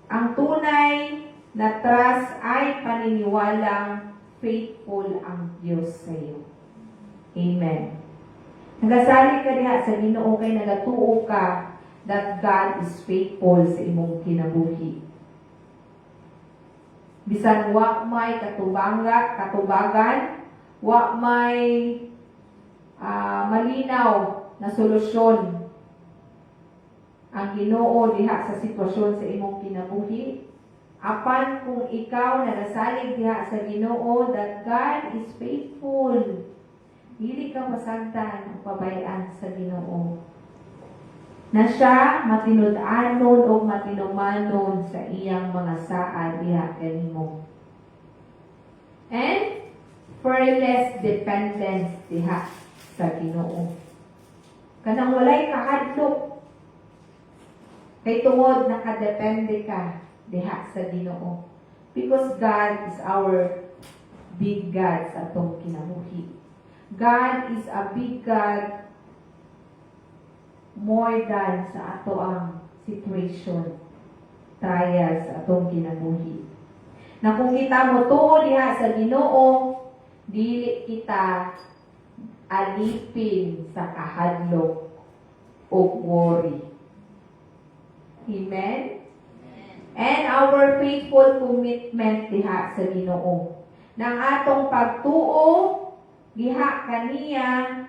ang tunay na trust ay paniniwalang faithful ang Diyos sa iyo. Amen. Nagasalig ka diha sa Ginoo kay nagatuo ka that God is faithful sa imong kinabuhi. Bisan wa may katubagan, wa may malinaw na solusyon ang Ginoo diha sa sitwasyon sa imong kinabuhi, Apan kung ikaw nagasalig diha sa Ginoo that God is faithful. Dili ka masagdan o pabayaan sa Ginoo. Na siya matinud-anon o matinumanon sa iyang mga saad diha kanimo. And fearless dependence diha sa Ginoo. Kanang walay kahadlok. Kay tungod nakadepende ka diha sa Ginoo. Because God is our big God sa atong kinabuhi. God is a big God more than sa ato ang situation, trials sa atong kinabuhi. Na kung kita mo tuo diha sa Ginoo, dili kita alipin sa kahadlok o worry. Amen? And our faithful commitment diha sa Ginoo. Nang atong pagtuo diha kaniya,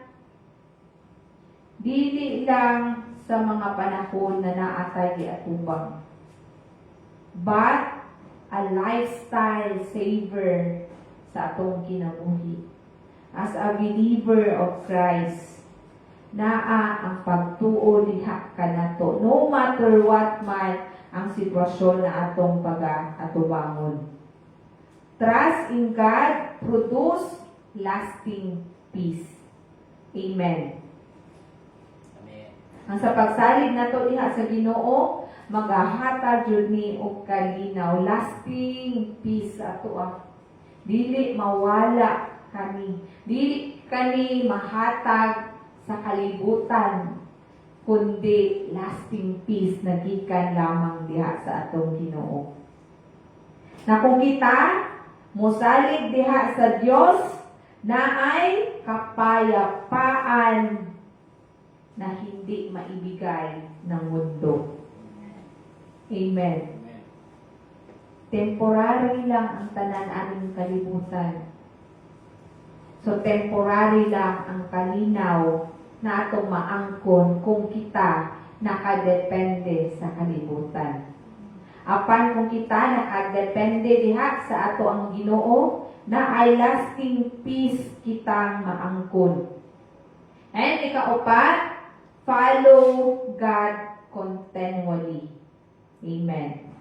dili lang sa mga panahon na naatay giatubang, but a lifestyle saver sa atong kinabuhi. As a believer of Christ, naa ang pagtuo diha kanato, no matter what man ang sitwasyon na atong pag-atubangon. Trust in God produce lasting peace. Amen. Ang sa pagsalig nato diha sa Ginoo, magahatag jud ni og kalinaw, lasting peace ato Dili mawala kani. Dili kani mahatag sa kalibutan, kundi lasting peace na gikan lamang diha sa atong Ginoo. Na kung kita mosalig diha sa Dios, na ay kapayapaan na hindi maibigay ng mundo. Amen. Temporary lang ang tanan aming kalibutan. So temporary lang ang kalinaw na atong maangkon kung kita nakadepende sa kalibutan. Apan kung kita nakadepende diha sa ato ang Ginoo, na ay lasting peace kitang maangkon. And ikaupat, follow God continually. Amen.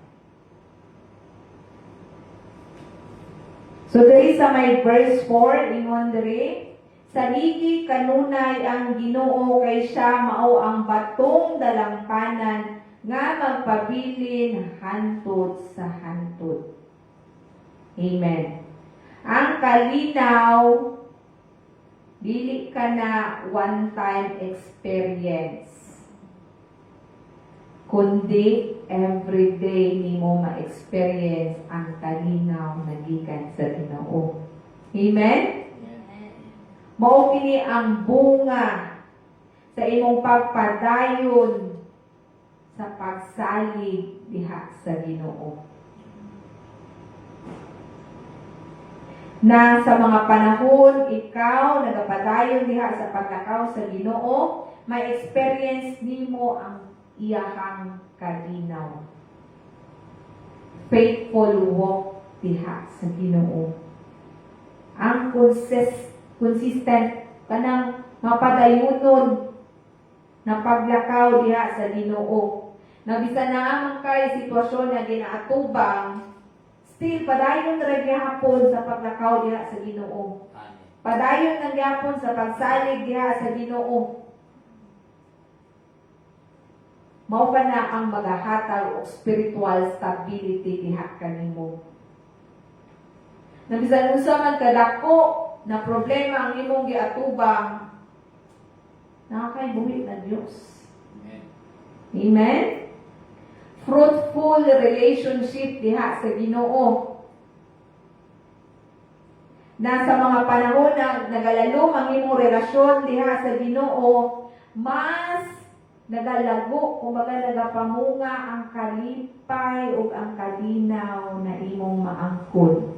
So diri sa may verse 4, ingon diri, saligi kanunay ang Ginoo kay siya mao ang batong dalangpanan nga magpabilin hantod sa hantod. Amen. Ang kalinaw, dili ka na one-time experience, kundi everyday nimo ma-experience ang kalinaw na gikan sa Ginoo. Amen? Mao kini ang bunga sa imong pagpadayon sa pagsalig diha sa Ginoo. Na sa mga panahon ikaw nagapadayon diha sa paglakaw sa Ginoo, may experience nimo ang iyahang kalinaw. Faithful walk diha sa Ginoo. Ang consistent kanang mapadayunon na paglakaw diha sa Ginoo. Na bisan na amang kay sitwasyon na ginaatubang, still, padayon na gyapon sa paglakaw diha sa Ginoo. Padayon na gyapon sa pagsalig diha sa Ginoo. Mao pa na ang magahatag og spiritual stability diha kanimo. Na bisan unsa man kadako na problema ang imong giatubang, nakakay buhi na Dios. Amen. Amen. Fruitful relationship diha sa Ginoo. Na sa mga panahon na nagalalom ang imong relasyon diha sa Ginoo, mas nagalago, kumbaga nagapamunga ang kalipay o ang kalinaw na imong maangkon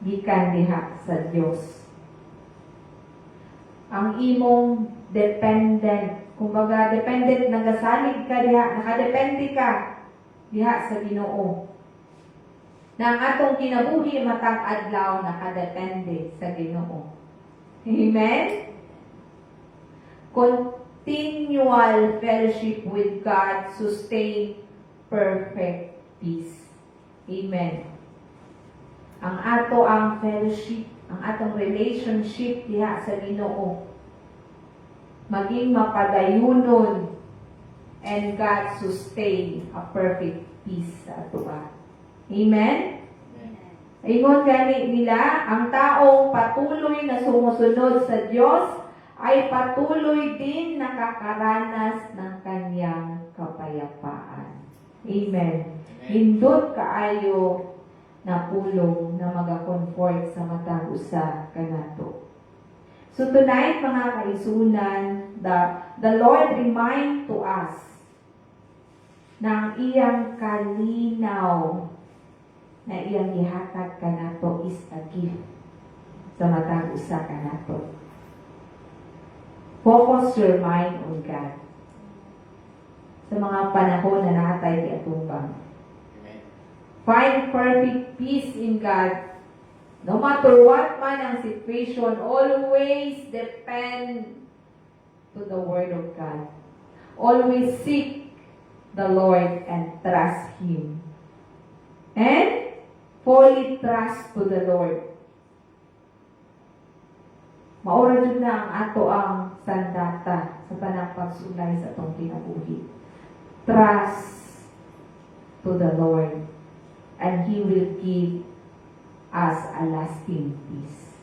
gikan diha sa Dios. Ang imong dependent, kumbaga dependent, nagasalig ka diha, nakadepende ka diha sa Ginoo. na ang atong kinabuhi matag adlaw nakadepende sa Ginoo. Amen? Continual fellowship with God sustain perfect peace. Amen. Ang fellowship, ang atong relationship diha sa Ginoo maging mapadayunon and God sustain a perfect peace sa atoa. Amen? Ingon gani nila, ang taong patuloy na sumusunod sa Diyos ay patuloy din nakakaranas ng kanyang kapayapaan. Amen. Hindot kaayo na pulong na magakomfort sa matag usa kanato. So tonight, mga kaisunan, the Lord remind to us na ang iyang kalinaw na iyang gihatag kanato is a gift sa matag usa kanato. Focus your mind on God. Sa mga panahon na natay di atubang. Find perfect peace in God. No matter what man ang situation, always depend to the Word of God. Always seek the Lord and trust Him. And fully trust to the Lord. Maura jud na ang ato ang sandata sa tanang pagsulay sa atong kinabuhi. Trust to the Lord, and He will give us a lasting peace.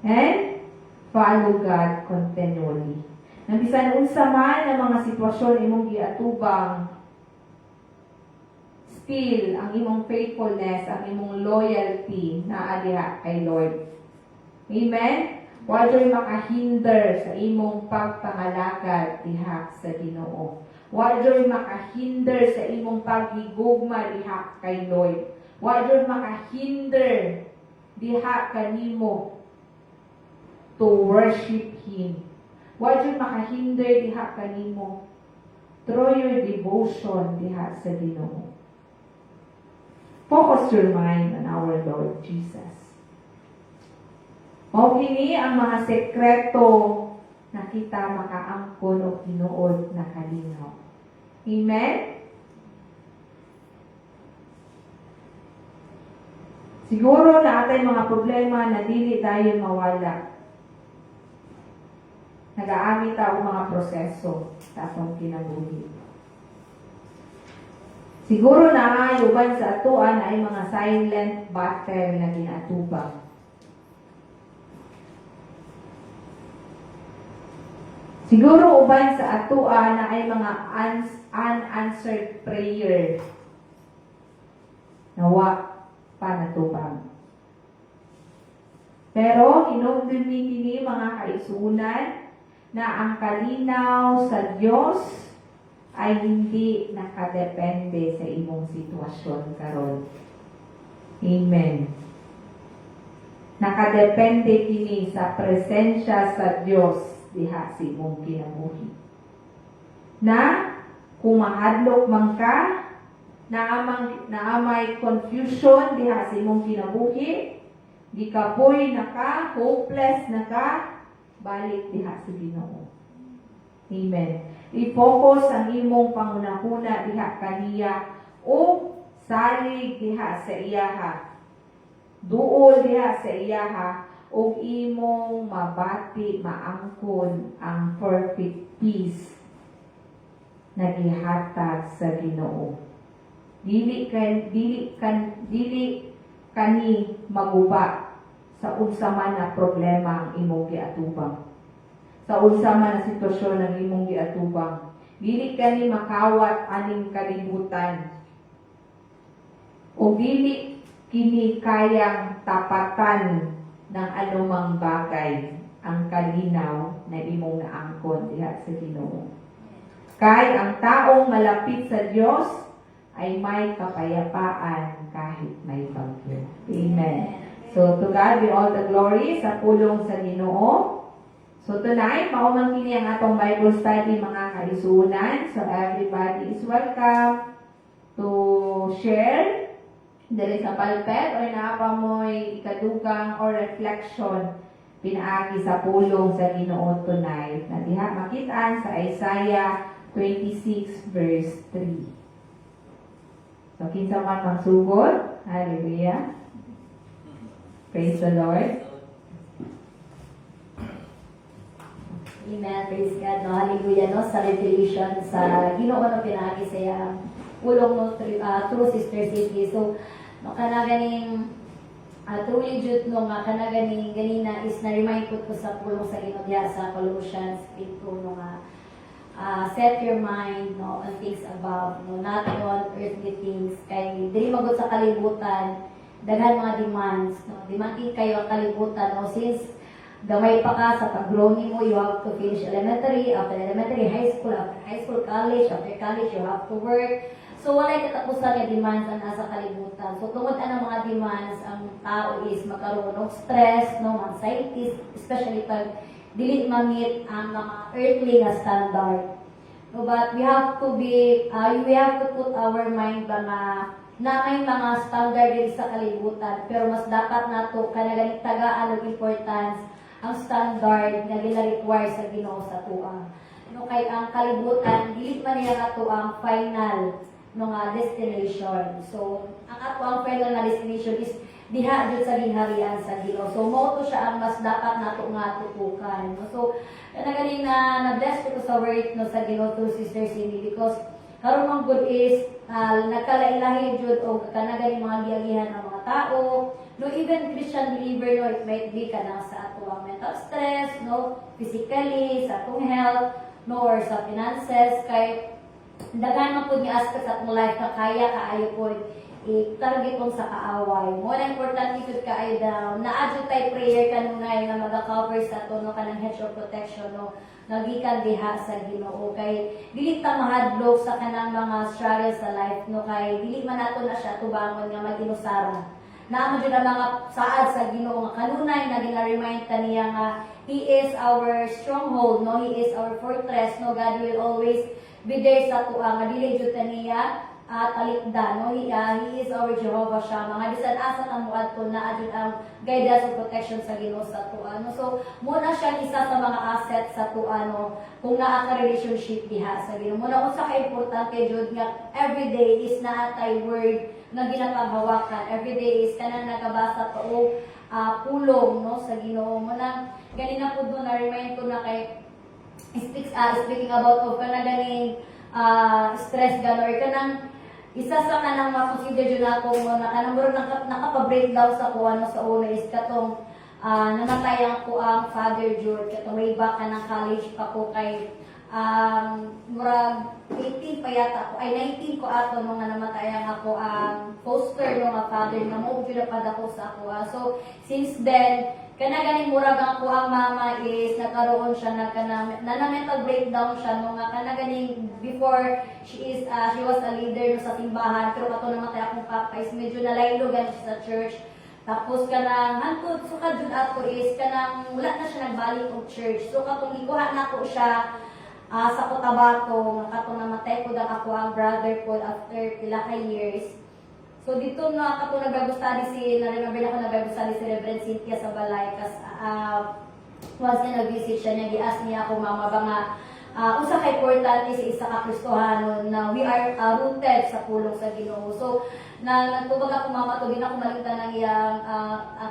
And follow God continually. Nang bisan unsa man ang mga sitwasyon imong giatubang, still ang imong faithfulness, ang imong loyalty na diha kay Lord. Amen? Wajoy makahinder sa imong pagpangalagad diha sa Ginoo. Wajoy makahinder sa imong paghigugma diha kay Lord. Wajoy makahinder diha kanimo to worship Him. Wajoy makahinder diha kanimo through your devotion diha sa Ginoo. Focus your mind on our Lord Jesus. O kini ang mga sekreto na kita makaangkon o tinuod na kalinaw. Amen? Siguro na atay mga problema na dili tayo mawala. Nag-aamit ang mga proseso sa atong kinabuhi. Siguro na uban sa atuan ay mga silent battle na ginatubang. Siguro uban sa atuan na ay mga unanswered prayer na wa pa natubang. Pero hinugdon kini mga kaisunan na ang kalinaw sa Diyos ay hindi nakadepende sa imong sitwasyon karon. Amen. Nakadepende kini sa presensya sa Diyos diha sa imong kinabuhi. Na kung mahadlok man ka, naamay confusion diha sa imong kinabuhi, di ka boy na ka, hopeless na ka, balik diha sa Ginoo. Amen. I-focus ang imong pangunahuna diha kaniya o salig diha sa iyaha. Duol diha sa iyaha o imong mabati maangkon ang perfect peace na gihatag sa Ginoo. Dili kani maguba sa unsa man na problema ang imong giatubang. Sa unsa man na sitwasyon ng imong giatubang. Dili kani makawat aning kalibutan. O dili kini kayang tapatan ng anumang bagay ang kalinaw na imong naangkon diha sa Ginoo. Kay ang taong malapit sa Diyos ay may kapayapaan kahit may bagyo. Amen. So to God be all the glory sa pulong sa Ginoo. So tonight, maumang kini ang atong Bible study mga kaisunan. So everybody is welcome to share Dili sa palpet or naapa mo'y ikadugang or reflection pinaagi sa pulong sa Ginoo tonight. Na diha makitaan sa Isaiah 26 verse 3. So kinsa man magsugod? Hallelujah. Praise the Lord. Amen. Praise God. No, hallelujah. No, sa revelation sa Ginoo no pinagi sa pulong no through Sister City. So no kana ganing truly jud no nga kana ganing ganina is na remind ko sa pulong sa Ginoo diha sa Colossians 2 no nga set your mind no on things above no not on earthly things kay dili magud sa kalibutan daghan mga demands no demanding kayo ang kalibutan no since gamay pa ka sa pag-grow mo, you have to finish elementary, after elementary, high school, college, after college, you have to work. So, walay katapusan yung demands ang nasa kalibutan. So, tungod ang mga demands, ang tao is magkaroon ng stress, no, anxiety, especially pag dili ma-meet ang mga earthly na standard. No, but we have to put our mind ba na may mga standard din sa kalibutan, pero mas dapat nato kanagaling tagaan ng importance ang standard na gina-require sa Ginoo sa tuwa. No, kay ang kalibutan, dili man niya ato ang final nga destination. So, ang ato ang final na destination is diha jud sa ginharian sa Ginoo. So, mao to siya ang mas dapat nato nga tutukan. No? So, kanagaling na-bless ko sa word no sa Ginoo through Sister Cindy because karon man good is nagkalailahi jud og kanagaling mga giagihan ng mga tao. No, even Christian believer, no, it might be kanang sa ato ang mental stress, no, physically, sa atong health, no, or sa finances, kay daghan man po ni aspect sa atong life na kaya kaayo po i-target kong sa kaaway. Mo na importante jud kaayo daw na adyo tay prayer kanunay nga maga-cover sa ato no kanang hedge of protection no nagikan diha sa Ginoo kay dili ta mahadlok sa kanang mga struggles sa life no kay dili man nato na siya tubangon nga maginusara. Naamo jud ang mga saad sa Ginoo nga kanunay na gina-remind ta niya nga He is our stronghold, no? He is our fortress, no? God will always be there sa tuwa nga dili jud ta niya talikda, no? He is our Jehovah Shammah. Nga bisan asa ta moadto na adjud ang guidance and protection sa Ginoo sa tuwa, no? So muna siya isa sa mga asset sa tuwa, no? Kung naa ka relationship diha sa Ginoo. Muna unsa ka importante jud nga everyday is naa tay word nga ginapanghawakan. Everyday is kanang nakabasa pa og pulong no sa Ginoo mo nang ganina pud no na remind ko na kay speaking about of kanang ganing stress ganor kanang isa sa kanang ma-consider jud ako mo na kanang murag nakapa-breakdown sa ko ano sa una is katong namatayan ko ang father George katong way back kanang college pa ko kay murag 18 pa yata ako, ay 19 ko ato nung nga namatayan ako ang poster nung nga father na mo jud pa dako sa ako. So since then kana ganing murag ako ang mama is nagkaroon siya na mental breakdown siya nung nga kana ganing before she was a leader no sa simbahan pero kato namatay akong papa is medyo nalaylo gan siya sa church. Tapos kanang hantod sukad jud ato is kanang wala na siya nagbalik og church. So katong ikuha na ko siya sa Cotabato, nga katong namatay ko lang ako ang brother ko after pila ka years. So dito na katong nagagustadi na-remember ako nagagustadi si Reverend Cynthia sa balay kas once na nag-visit siya niya, gi-ask niya ako mama ba nga usa ka importante sa isa ka Kristohano na we are rooted sa pulong sa Ginoo. So nagtubag ako mama to din ako malimtan ng iyang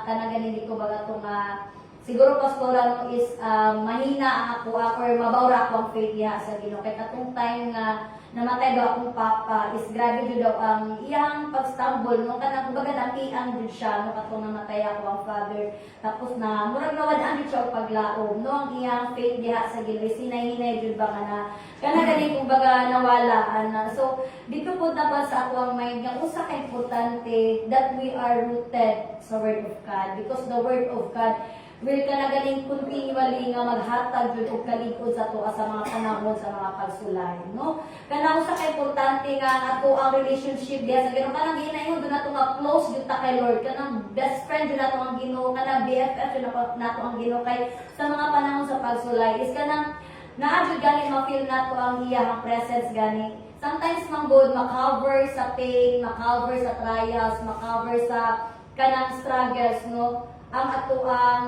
kanang ganin dito baga to nga siguro pastoral no is mahina ang ako or mabawra ako ang faith niya sa Ginoo kay katong time nga namatay daw akong papa is grabe jud daw ang iyang pagstumble no kanang kumbaga nakiang jud siya no katong namatay ako ang father tapos na murag nawad-an jud siya og paglaom no ang iyang faith diha sa Ginoo sinay-hinay jud ba nga kana gani kumbaga nawala na so dito pud dapat sa ako ang mind nga usa ka importante that we are rooted sa word of God because the word of God will ka na galing continually nga maghatag jud og kalig-od sa tuwa sa mga panahon sa mga pagsulay no kana usa ka importante nga ato ang relationship diha sa Ginoo kanang ginaingon do nato nga close jud ta kay Lord kanang best friend jud nato ang Ginoo kanang BFF jud nato ang Ginoo kay sa mga panahon sa pagsulay is kanang naa jud gani ma-feel nato ang iyang presence gani sometimes manggod makover sa pain, makover sa trials, makover sa kanang struggles, no? Ang atuang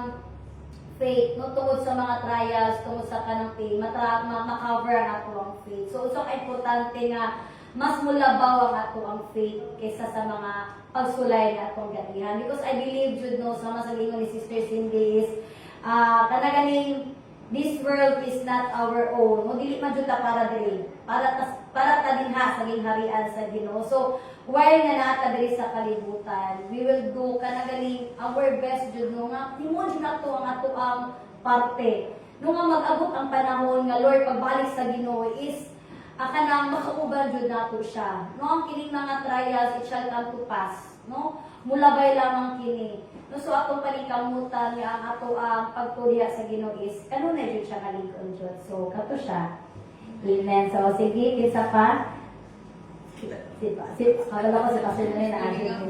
faith, no? Tungod sa mga trials, tungod sa kanang pain, makover ang atuang faith. So, usok importante nga mas mulabaw ang atuang faith kaysa sa mga pagsulay na atong gatihan. Because I believe, Jude, no, sa masalingon ni Sister Cindy is, kanaganing this world is not our own. No, dili man jud ta para diri. Para ta dinha sa gingharian sa Ginoo. So while nga naata diri sa kalibutan, we will do kanagaling our best jud no nga timon jud nato ang ato ang parte. No nga mag-abot ang panahon nga Lord pagbalik sa Ginoo is kanang makauban jud nato siya. No ang kining mga trials it shall come to pass. No mulabay lamang kini. No, so atong panikamutan nga ang ato ang pagtuliha sa Ginoo is kanunay jud siya kalig-on jud. So kato siya. Amen. So sige, kisa pa. Akala ko si Pastor na na akin.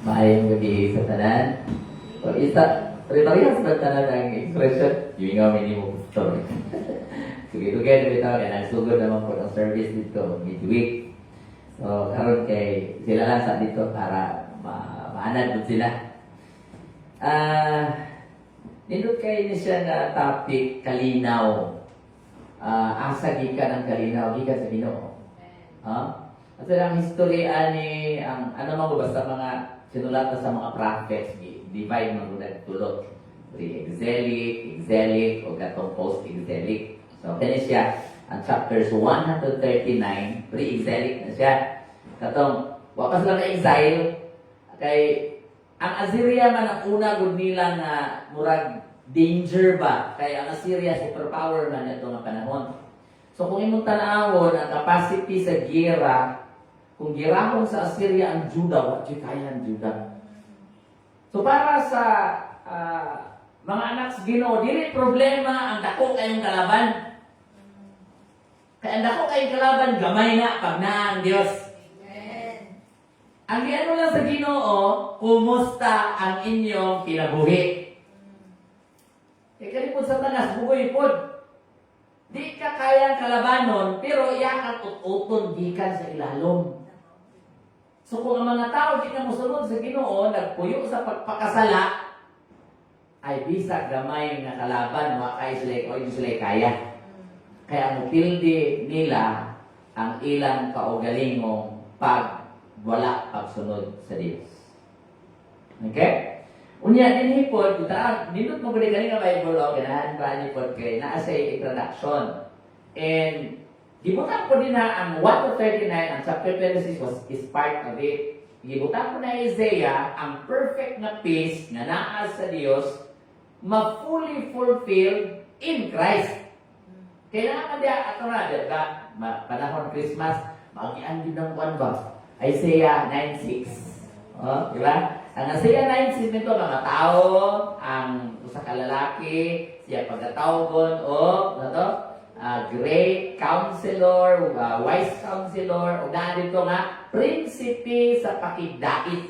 Maayong gabi sa tanan. O isa, parehas na tanan ang expression. Yung nga minimum story. Sige, tugay na bitaw kaya nagsugod naman po ng service dito midweek. So, karon kay sila lang sa dito para maanad po sila. Nindot kayo niya siya na topic, kalinaw. Asa gikan ang kalinaw, gikan sa Ginoo. At ang historya ni, ang ano man basta mga sinulat na sa mga prophets, divide man muna tulog. Pre-exilic, exilic, o gatong post-exilic. So, kanya siya, ang chapters 139, pre-exilic na siya. Katong, wakas lang na-exile, kay, ang Assyria man ang una gud nila na murag danger ba, kay ang Assyria superpower man ito nga panahon. So, kung imong tanawon, ang capacity sa gira, kung girahon sa Assyria ang Juda, what you kaya ang Juda. So, para sa mga anak sa Ginoo, dili problema ang dako kayong kalaban. Kaya ang dako kayong kalaban, gamay na pag na ang Diyos. Amen. Ang ano lang sa Ginoo, kumusta ang inyong kinabuhi. Kalipod sa tanas, bugoy pod. Di ka kayang kalabanon, pero iyakan uton gikan sa ilalom. So kung ang mga tao di na musunod sa Ginoo, nagpuyo sa pagpakasala, ay bisag gamay nga kalaban, wakay sila o sila kaya. Kaya ang pildi nila ang ilang kaugalingong wala pagsunod sa Diyos. Okay? Unya din hipod, nindot mo galing nga Bible o ganahan pa ni pod kay naa sa introduction. And gibutan ko din na ang 1 to 39, ang chapter 26 is part of it. Gibutan ko na Isaiah ang perfect na peace nga naa sa Dios ma-fully fulfilled in Christ. Kailangan dia ato na diba? Panahon Christmas, magian din ng buwan ba? Isaiah 9:6. Oh, di ba? Ang Isaiah 9:6 nito mga tao, ang usa ka lalaki, siya pagkatawgon o ano? Great counselor, wise counselor, o dito nga, prinsipe sa pakigdait.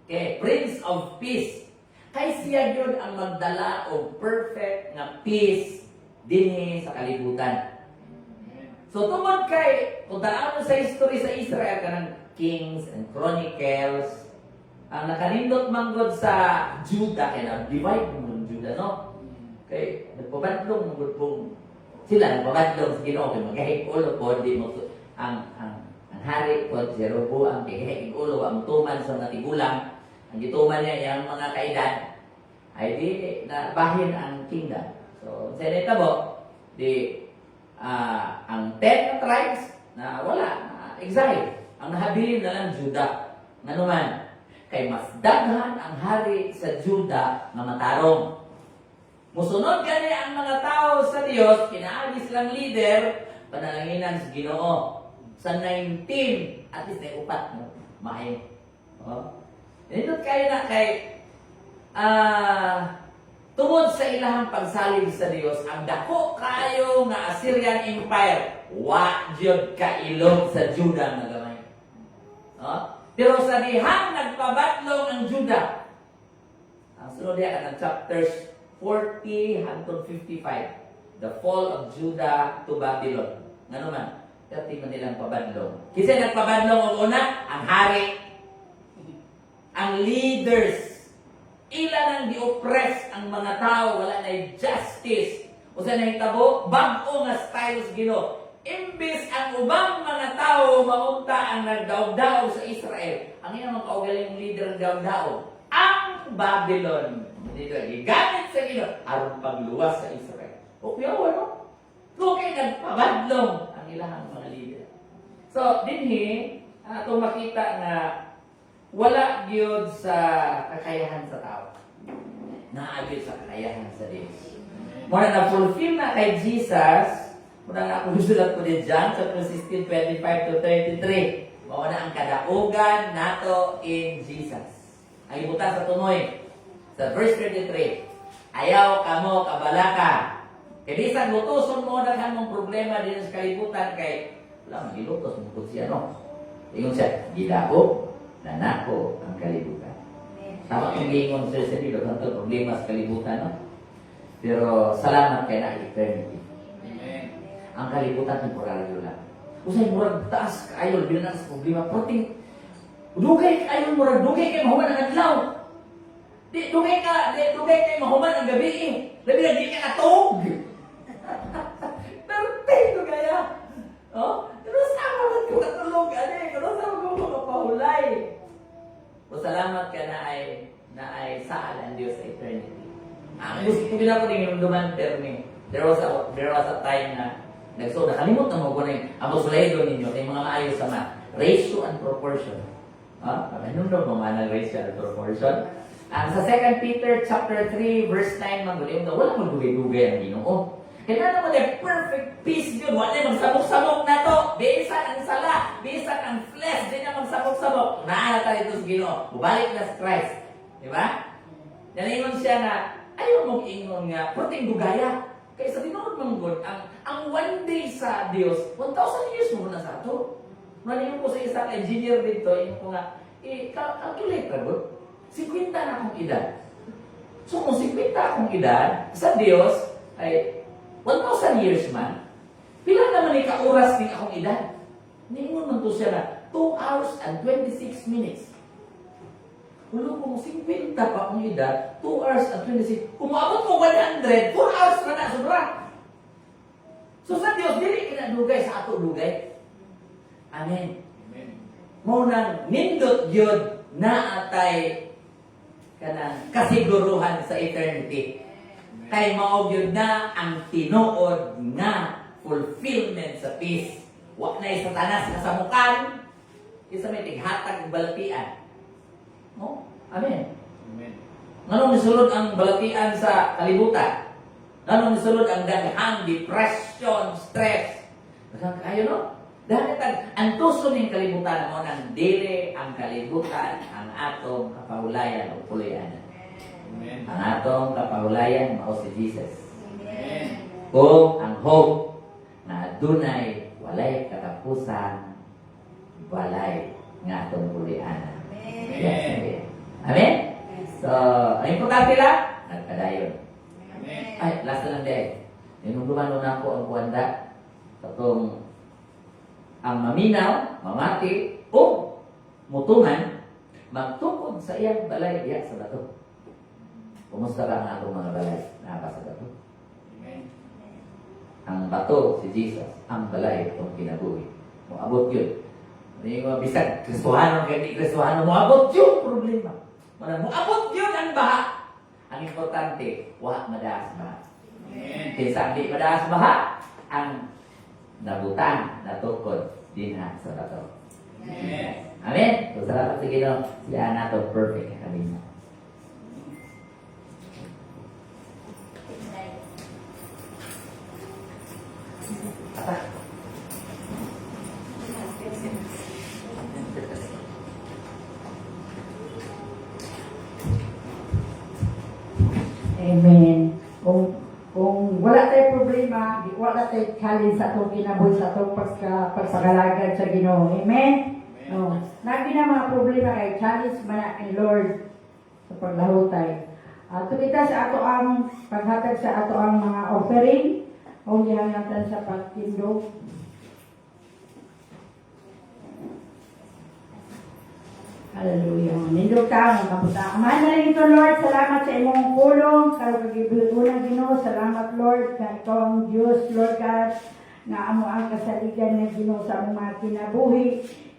Okay, Prince of Peace. Kay siya yun ang magdala o perfect na peace dinhi sa kalibutan. So tungod kay, kung daan sa history sa Israel, kanang Kings and Chronicles, ang nakanindot manggod sa Judah, kaya na-divide mo Judah, no? Okay, nagpabadlong manggod pong sila nagpabadlong sa Ginoo kay magahig ulo po di mo ang hari po si Jeroboam kay gahig ulo ang tuman sa mga tigulang ang gituman niya yung mga kaedad ay di na bahin ang kingdom. So sa nitabo di ang 10 tribes na wala na exile ang nahabilin na lang Judah nganuman kay mas daghan ang hari sa Judah nga matarong. Musunod gani ang mga tao sa Dios, kinaagi silang leader, panalanginan sa Ginoo. Sa 19, at least ay upat mo, maayo. Oh. Nindot kayo na kay tungod sa ilahang pagsalig sa Dios, ang dako kayo nga Assyrian Empire, wa jud kailog sa Judah nga gamay. Oh. Pero sa dihang nagpabadlong ang Judah, Ang sunod yan ang chapters 40 hangtod 55. The fall of Judah to Babylon. Nga naman, dati man nilang pabadlong. Kasi nagpabadlong ang una, ang hari. Ang leaders. Ilan ang di-oppress ang mga tao, wala na justice. O sa nahitabo, bago nga styles Ginoo. Imbis ang ubang mga tao maunta ang nagdaog-daog sa Israel. Ang iyang mga kaugaling leader ng daog-daog. Ang Babylon. Dito, gigamit sa Ginoo aron pagluwas sa Israel. O kuya, ano? Kaya nagpabadlong ang ilang mga leader. So, dinhi, itong makita na wala gyud sa kakayahan sa tao. Naagid sa kakayahan sa Diyos. Muna na-fulfill na kay Jesus, muna na ako gusulat ko din dyan, chapter 16, 25 to 33. Muna ang kadaugan nato in Jesus. Ang ibutan sa tunoy, sa verse 23, ayaw kamo kabalaka. Kaya bisan lutuson mo daghan mong problema din sa kalibutan kay wala magilutos mo po siya, no? Ingon siya, gidao, nanako ang kalibutan. Tama kong gingon sa dito, ang problema sa kalibutan, no? Pero salamat kay na eternity. Amen. Ang kalibutan temporaryo lang. Usay murag taas kaayo bilang sa problema, proting dugay kaayo murag dugay kay mahuman ang adlaw. Di dugay kay mahuman ang gabi. Labi na di ka natog. Pero tayo kaya. Oh, pero sama man ko natulog ani, pero sama ko mapahulay. O salamat ka na ay sa ang Diyos sa eternity. Ang gusto ko ko din yung duman termi. There was a time na nakalimot na mo ko na yung ang sulaydo ninyo, yung mga maayos sa math. Ratio and proportion. Ano mo mga ratio and proportion? Sa 2 Peter chapter 3 verse 9 magulim na wala magdugay-dugay ang Ginoo. Kaya naman yung perfect peace yun. Wala yung magsabok-sabok na to. Bisan ang sala, bisan ang flesh, di na magsabok-sabok. Naala ito sa Ginoo. Bubalik na sa Christ. Di ba? Nalingon siya na ayaw mong ingon nga, puting dugaya. Kaya sa tinuod mong God, ang one day sa Diyos, 1,000 years mo na sa ito. Nalingon ko sa isang engineer dito, yung ko nga, calculate na God. 50 na akong edad. So kung 50 akong edad, sa Diyos ay 1,000 years man, pila naman ay kauras din akong edad. Ningon man to siya na 2 hours and 26 minutes. Wala kung 50 pa akong edad, 2 hours and 26. Kung maabot ko 100, 4 hours na na, sobra. So sa Diyos, dili kinadugay sa ato dugay. Amen. Amen. Munang nindot yun na atay kanang kasiguruhan sa eternity. Kay maog yun na ang tinuod nga fulfillment sa peace. Wa na sa tanas na samukan, isa may tighatag ng balatian. No? Amen. Amen. Nganong nisulod ang balatian sa kalibutan? Nganong nisulod ang daghang depression, stress? Daghang kayo, no? Dahil ang tuso ng kalibutan mo ng dili ang kalibutan ang atong kapahulayan o puluyan. Amen. Ang atong kapahulayan mao si Jesus. Amen. Kung ang hope na dunay walay katapusan, walay nga atong puluyan. Yes, amen? So, ang importante lang, nagkadayon. Amen. Ay, last na lang din. Yung lumano na ako ang kuwanda sa itong ang maminaw, mamati, o mutungan, magtukod sa iyang balay diya sa bato. Kumusta ba ang atong mga balay? Naba sa bato? Amen. Ang bato, si Jesus, ang balay itong kinabuhi. Moabot yun. Hindi mo bisag, Kristohanon kaya di Kristohanon, moabot yun problema. Moabot yun ang baha. Ang importante, wala madaas baha. Amen. Kaysa di madaas baha, ang nabutan, natukod din sa bato. Amen. Amen? So, salamat sa Ginoo. Siya nato perfect kami. Apa? Amen. Kung wala tayong problema, wala tayong challenge sa itong kinabuhi, sa itong pagpagalagad sa Ginoo. Amen? No. Lagi na mga problema kay challenge man ang Lord sa paglahutay. Tumita sa ato ang paghatag sa ato ang mga offering o gihangatan sa pagtindog. Hallelujah. Nindog ka, mga kaputa. Amahan na rin ito, Lord. Salamat sa imong pulong. Karong kagibulan, Ginoo. Salamat, Lord. Na ikaw ang Diyos, Lord God, na amo ang kasaligan na Ginoo sa among mga kinabuhi.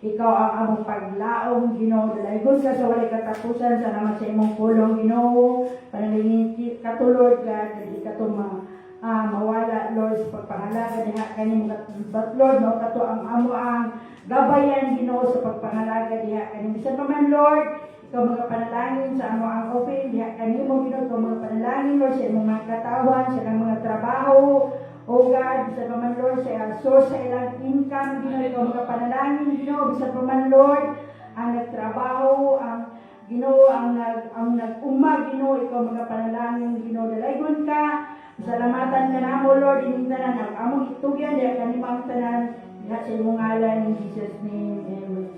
Ikaw ang among paglaong, Ginoo. Dalaygon ka sa walay katapusan. Salamat sa imong pulong, Ginoo. Panalingin ka to, Lord God. Dili ka to mawala, Lord, sa pagpangalaga diha kaning but Lord, no kato ang amo ang gabayan, Ginoo, sa pagpangalaga diha kaning bisan pa man, Lord, ikaw mga panalangin sa amo ang offering diha kanimo, Ginoo, ikaw mga panalangin, Lord, sa imong mga katawan, sa ilang mga trabaho, O God, bisan pa man, Lord, sa source sa ilang income, Ginoo, ikaw mga panalangin, Ginoo, bisan pa man, Lord, ang nagtrabaho, ang Ginoo, ang nag-umag, Ginoo, ikaw mga panalangin, Ginoo, dalaygon ka. Salamatan ka na mo, Lord, ining tanan ang among itugyan diha kanimang tanan diha sa imong ngalan in Jesus name. Amen.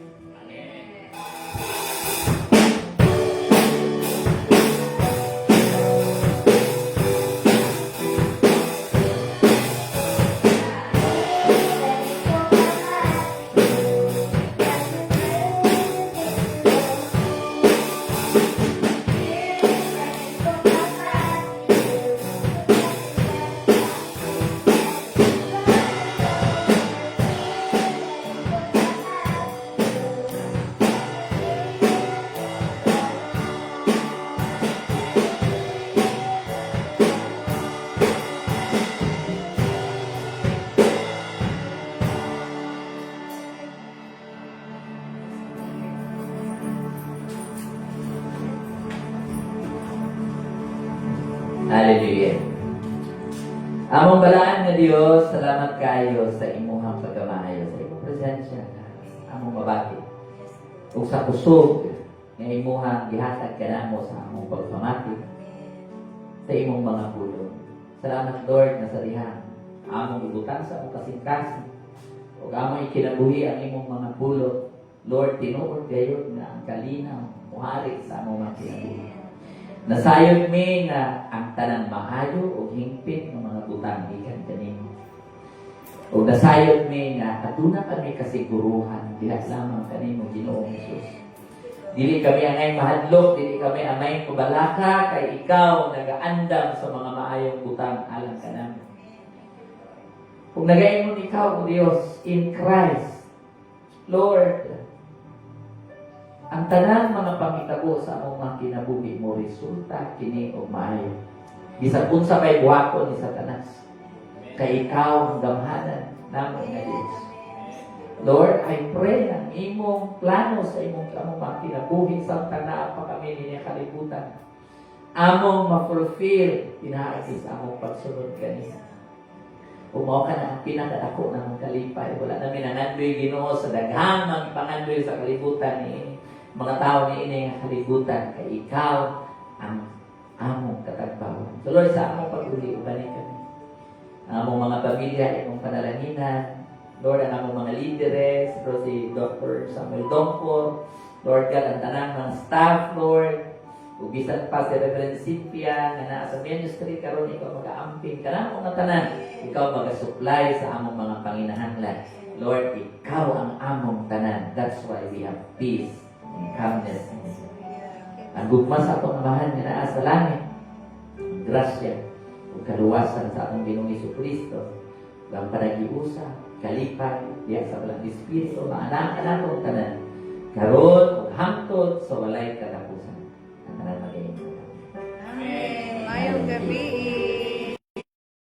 Hallelujah. Among balaan nga Dios, salamat kayo sa imuhang pagkamaayo, sa imong presensya, among mabati. Ug sa kusog nga imuhang gihatag kanamo sa among pagpamati sa imong mga pulong. Salamat, Lord, na sa diha among ibutan sa among kasing-kasing ug among ikinabuhi ang imong mga pulong. Lord, tinuod gayud nga ang kalinaw muhari sa among mga kinabuhi. Nasayod mi na ang tanang maayo o hingpit ng mga butang gikan kanimo. O nasayod mi na aduna kami kasiguruhan diha lamang kanimo, Ginoong Hesus. Dili kami angay mahadlok, dili kami angay kubalaka kay ikaw nagaandam sa mga maayong butang alang kanamo. Kung nagaingon ikaw, O Dios, in Christ, Lord, ang tanang mga pangitabo sa among mga kinabuhi mo resulta kini og maayo. Bisan unsa may buhaton ni Satanas, kay ikaw ang gamhanan namo nga Dios. Lord, I pray ang imong plano sa imong mga kinabuhi samtang naa pa kami niya kalibutan. Among ma-fulfill pinaagi sa among pagsunod kanina. Umaw ka na ang pinakadako na mong kalipay. Wala namin nangandoy Ginoo sa daghang mga pangandoy sa kalibutan ni mga tao ni ini nga kalibutan kay ikaw ang among katagbawan. So Lord, sa among pag-uli, ubanay kami. Ang among mga pamilya, imong panalanginan. Lord, ang among mga líderes, Lord, si Dr. Samuel Dongpo, Lord God, ang tanang ng staff, Lord. Ubisan pa si Reverend Cynthia, nga naa sa ministry, karon ikaw mag-aamping ka na mga tanan. Ikaw mag-supply sa among mga panginahanglan. Lord, ikaw ang among tanan. That's why we have peace and calmness. Ang gugma sa atong amahan nga naa sa langit, grasya, ug kaluwasan sa atong Ginoong Jesucristo, ang panagiusa, kalipay, diya sa walang Espiritu, maanak ka na itong tanan, karon ug hangtod sa walay katapusan. Ang tanan magiging. Amen. Mayong gabi.